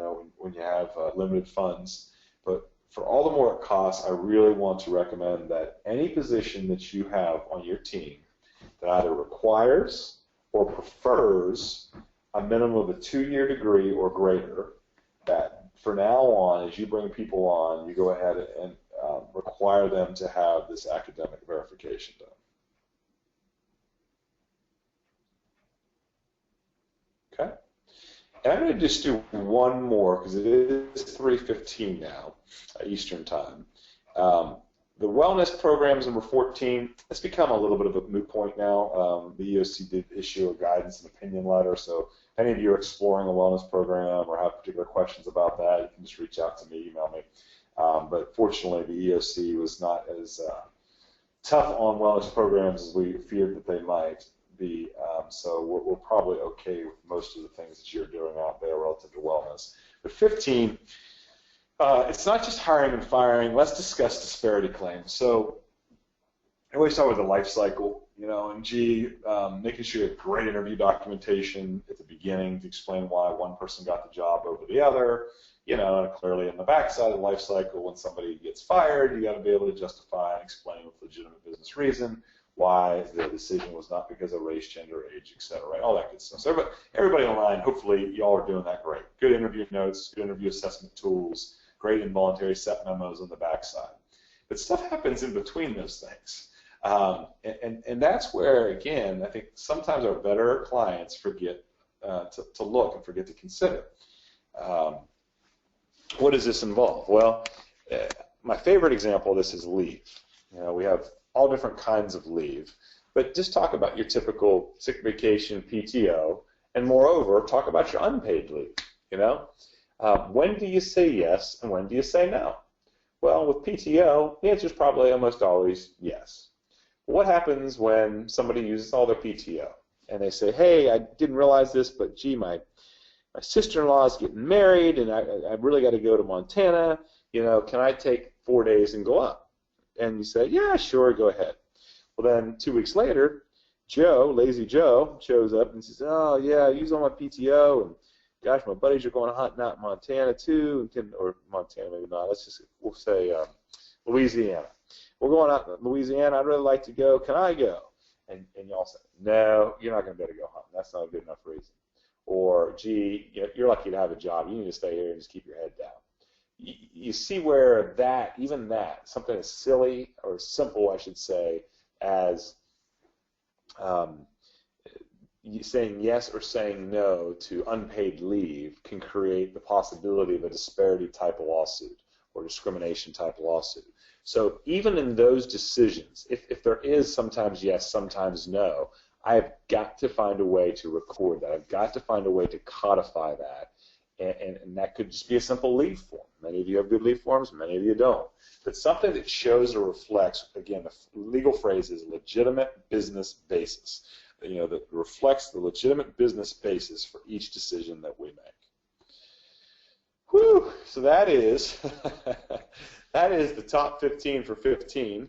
Speaker 3: have limited funds, but for all the more it costs, I really want to recommend that any position that you have on your team that either requires or prefers a minimum of a 2-year degree or greater, that for now on, as you bring people on, you go ahead and require them to have this academic verification done. Okay? And I'm going to just do one more because it is 3:15 now, Eastern Time. The wellness programs, number 14, it's become a little bit of a moot point now. The EOC did issue a guidance and opinion letter, so if any of you are exploring a wellness program or have particular questions about that, you can just reach out to me, email me. But fortunately, the EOC was not as tough on wellness programs as we feared that they might be. So we're probably okay with most of the things that you're doing out there relative to wellness. But 15, it's not just hiring and firing. Let's discuss disparity claims. So I always start with the life cycle, and making sure you have great interview documentation at the beginning to explain why one person got the job over the other, clearly in the backside of the life cycle, when somebody gets fired, you got to be able to justify and explain with legitimate business reason why the decision was not because of race, gender, age, et cetera, right? All that good stuff. So everybody online, hopefully y'all are doing that great. Good interview notes, good interview assessment tools, great involuntary set memos on the backside. But stuff happens in between those things. And that's where, again, I think sometimes our better clients forget to look and forget to consider. What does this involve? Well, my favorite example of this is leave. We have all different kinds of leave, but just talk about your typical sick vacation, PTO, and moreover, talk about your unpaid leave. When do you say yes and when do you say no? Well, with PTO, the answer is probably almost always yes. But what happens when somebody uses all their PTO and they say, hey, I didn't realize this, but gee, my sister-in-law is getting married and I really got to go to Montana. Can I take 4 days and go up? And you say, yeah, sure, go ahead. Well, then 2 weeks later, Joe, Lazy Joe, shows up and says, oh, yeah, I used all my PTO, and gosh, my buddies are going hunting out in Montana too, or Montana maybe not. We'll say Louisiana. We're going out in Louisiana. I'd really like to go. Can I go? And y'all say, no, you're not going to be able to go hunting. That's not a good enough reason. Or, gee, you're lucky to have a job. You need to stay here and just keep your head down. You see where something as silly or simple, I should say, as saying yes or saying no to unpaid leave can create the possibility of a disparity type of lawsuit or discrimination type of lawsuit. So even in those decisions, if there is sometimes yes, sometimes no, I've got to find a way to record that. I've got to find a way to codify that. And that could just be a simple leave form. Many of you have good leave forms, many of you don't. But something that shows or reflects, again, the legal phrase is legitimate business basis. That reflects the legitimate business basis for each decision that we make. Whew! So that is the top 15 for 15.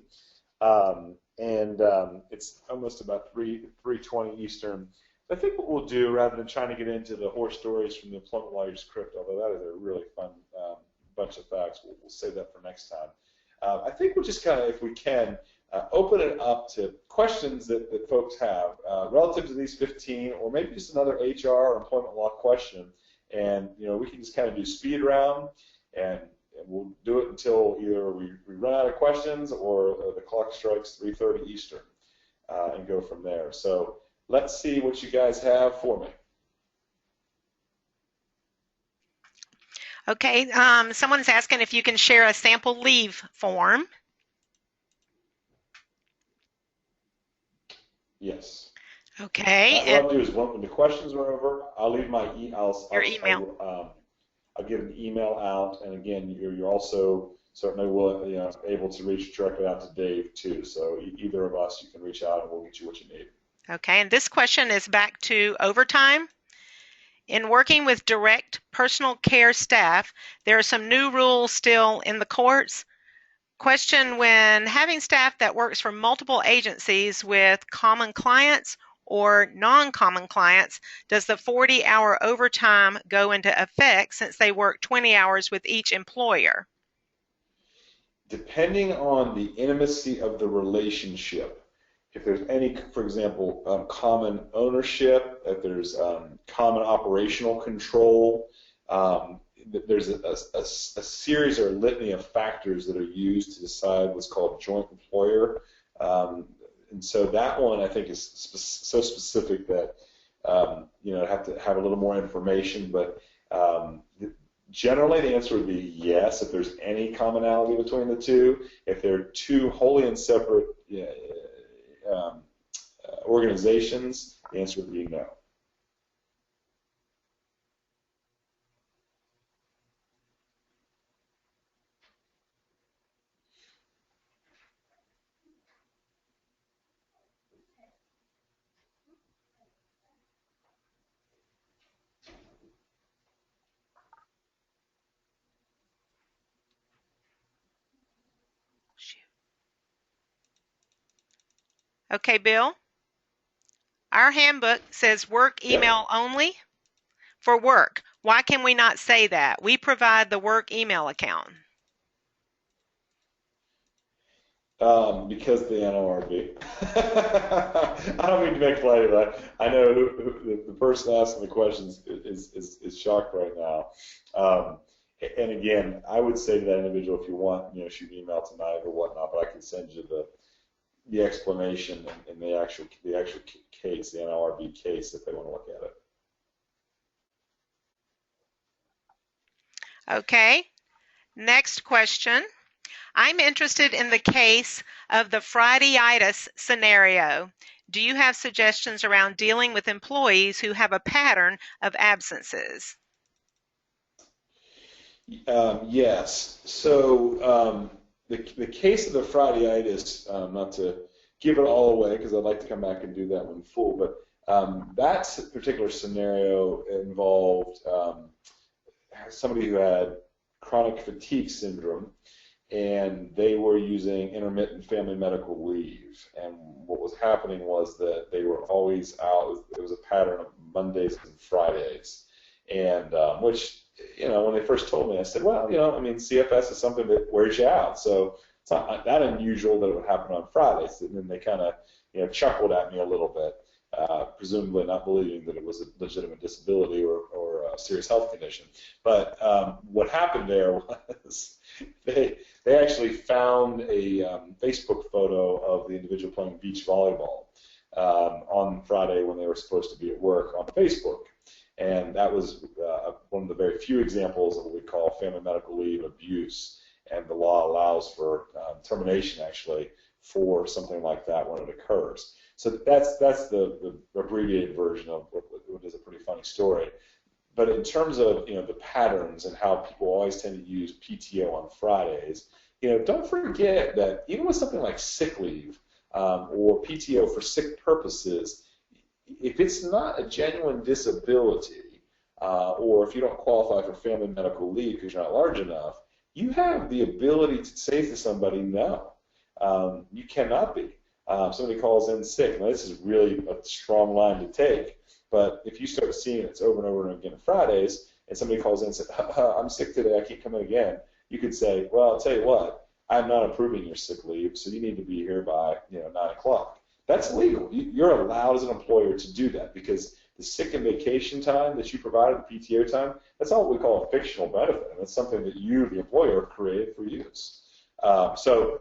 Speaker 3: It's almost about 3:20 Eastern. I think what we'll do, rather than trying to get into the horror stories from the employment lawyer's crypt, although that is a really fun bunch of facts, we'll save that for next time. I think we'll just kind of, if we can, open it up to questions that folks have relative to these 15, or maybe just another HR or employment law question. And we can just kind of do speed round, and we'll do it until either we run out of questions or the clock strikes 3:30 Eastern, and go from there. So let's see what you guys have for me.
Speaker 4: Okay, someone's asking if you can share a sample leave form.
Speaker 3: Yes.
Speaker 4: Okay.
Speaker 3: What I'll do is when the questions are over, I'll leave my
Speaker 4: your email.
Speaker 3: I'll get an email out, and again, you're also certainly able to reach directly out to Dave too. So either of us, you can reach out, and we'll get you what you need.
Speaker 4: Okay, and this question is back to overtime. In working with direct personal care staff, there are some new rules still in the courts. Question: when having staff that works for multiple agencies with common clients or non-common clients, does the 40-hour overtime go into effect since they work 20 hours with each employer?
Speaker 3: Depending on the intimacy of the relationship, if there's any, for example, common ownership, if there's common operational control, there's a series or a litany of factors that are used to decide what's called joint employer. And so that one, I think, is so specific that I have to have a little more information. But generally, the answer would be yes if there's any commonality between the two. If they're two wholly and separate organizations, the answer would be no.
Speaker 4: Okay, Bill. Our handbook says work email only. for work. Why can we not say that? We provide the work email account.
Speaker 3: Because the NLRB. I don't mean to make light of that. I know the person asking the questions is shocked right now. And again, I would say to that individual, if you want, shoot an email tonight or whatnot, but I can send you the explanation and the actual case, the NLRB case, if they want to look at it.
Speaker 4: Okay. Next question. I'm interested in the case of the Friday-itis scenario. Do you have suggestions around dealing with employees who have a pattern of absences?
Speaker 3: Yes. So the case of the Friday-itis, not to give it all away because I'd like to come back and do that one full, but that particular scenario involved somebody who had chronic fatigue syndrome, and they were using intermittent family medical leave. And what was happening was that they were always out. It was a pattern of Mondays and Fridays, and which, when they first told me, I said, well, I mean, CFS is something that wears you out, so it's not that unusual that it would happen on Fridays. And then they kind of, chuckled at me a little bit, presumably not believing that it was a legitimate disability or a serious health condition. But what happened there was they actually found a Facebook photo of the individual playing beach volleyball on Friday when they were supposed to be at work on Facebook. And that was one of the very few examples of what we call family medical leave abuse. And the law allows for termination, actually, for something like that when it occurs. So that's the abbreviated version of what is a pretty funny story. But in terms of the patterns and how people always tend to use PTO on Fridays, don't forget that even with something like sick leave or PTO for sick purposes, if it's not a genuine disability or if you don't qualify for family medical leave because you're not large enough, you have the ability to say to somebody, no, you cannot be. Somebody calls in sick. Now, this is really a strong line to take. But if you start seeing it over and over and again on Fridays, and somebody calls in and says, I'm sick today, I can't come in again, you could say, well, I'll tell you what, I'm not approving your sick leave, so you need to be here by 9 o'clock. That's legal. You're allowed as an employer to do that because the sick and vacation time that you provided, the PTO time, that's not what we call a fictional benefit. And that's something that you, the employer, created for use. So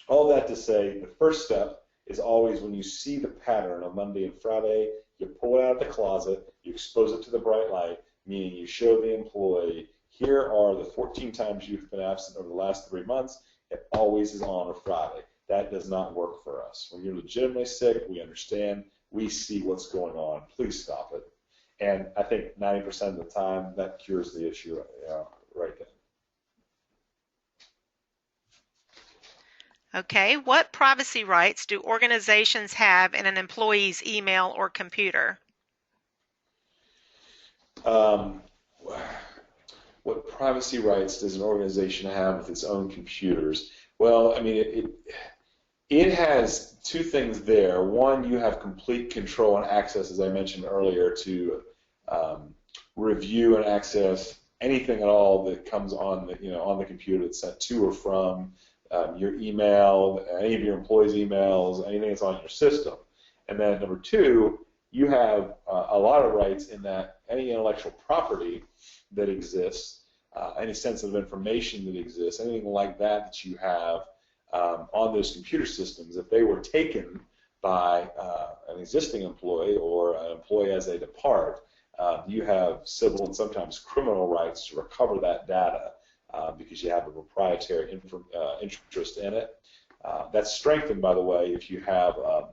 Speaker 3: all that to say, the first step is always when you see the pattern on Monday and Friday, you pull it out of the closet, you expose it to the bright light, meaning you show the employee, here are the 14 times you've been absent over the last 3 months. It always is on a Friday. That does not work for us. When you're legitimately sick, we understand, we see what's going on. Please stop it. And I think 90% of the time, that cures the issue right then.
Speaker 4: Okay, what privacy rights do organizations have in an employee's email or computer?
Speaker 3: What privacy rights does an organization have with its own computers? Well, I mean, it has two things there. One, you have complete control and access, as I mentioned earlier, to review and access anything at all that comes on the computer that's sent to or from your email, any of your employees' emails, anything that's on your system. And then number two, you have a lot of rights in that any intellectual property that exists, any sensitive information that exists, anything like that you have on those computer systems, if they were taken by an existing employee or an employee as they depart, you have civil and sometimes criminal rights to recover that data because you have a proprietary interest in it. That's strengthened, by the way, if you have a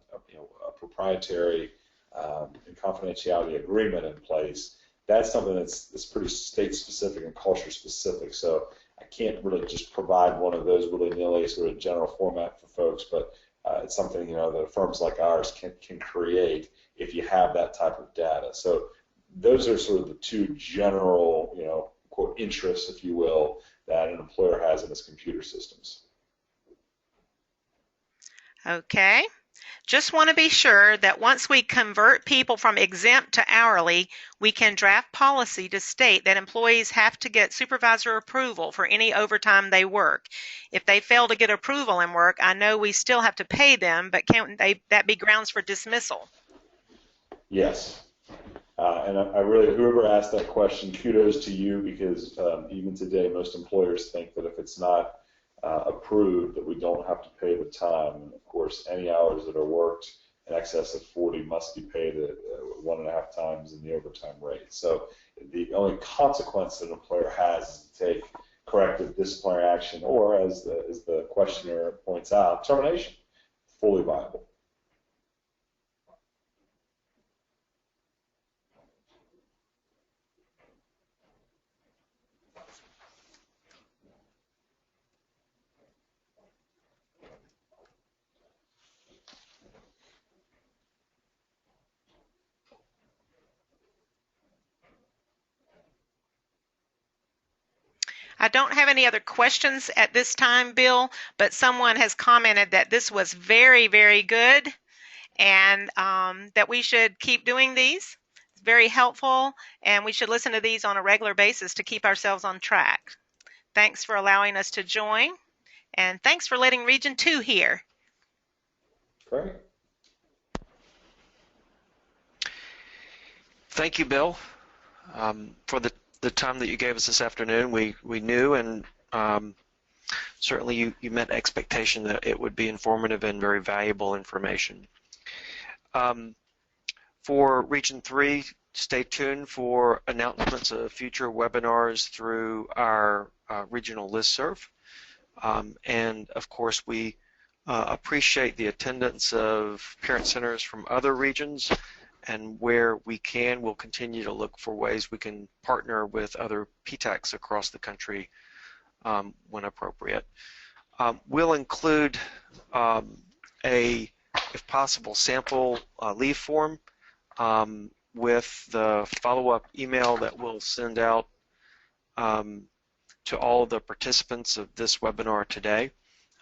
Speaker 3: proprietary and confidentiality agreement in place. That's something that's pretty state-specific and culture-specific. So I can't really just provide one of those willy-nilly sort of general format for folks, but it's something that firms like ours can create if you have that type of data. So those are sort of the two general, quote, interests, if you will, that an employer has in its computer systems.
Speaker 4: Okay. Just want to be sure that once we convert people from exempt to hourly, we can draft policy to state that employees have to get supervisor approval for any overtime they work. If they fail to get approval in work, I know we still have to pay them, but can't that be grounds for dismissal?
Speaker 3: Yes. And I really, whoever asked that question, kudos to you, because even today most employers think that if it's not approved, that we don't have to pay the time. And of course, any hours that are worked in excess of 40 must be paid at 1.5 times in the overtime rate. So the only consequence that an employer has is to take corrective disciplinary action, or as the questioner points out, termination. Fully viable.
Speaker 4: I don't have any other questions at this time, Bill, but someone has commented that this was very, very good, and that we should keep doing these. It's very helpful, and we should listen to these on a regular basis to keep ourselves on track. Thanks for allowing us to join, and thanks for letting Region 2 hear.
Speaker 3: Great.
Speaker 2: Thank you, Bill, for the time that you gave us this afternoon. We knew, and certainly you met expectation that it would be informative and very valuable information. For Region 3, stay tuned for announcements of future webinars through our regional listserv. And of course, we appreciate the attendance of parent centers from other regions, and where we can, we'll continue to look for ways we can partner with other PTACs across the country when appropriate. We'll include if possible, sample leave form with the follow-up email that we'll send out to all the participants of this webinar today.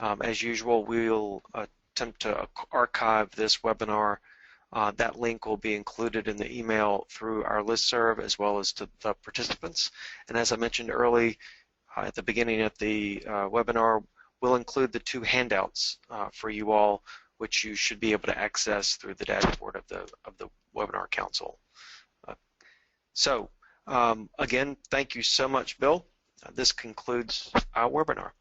Speaker 2: As usual, we'll attempt to archive this webinar. That link will be included in the email through our listserv as well as to the participants. And as I mentioned early at the beginning of the webinar, we'll include the 2 handouts for you all, which you should be able to access through the dashboard of the Webinar Council. So again, thank you so much, Bill. This concludes our webinar.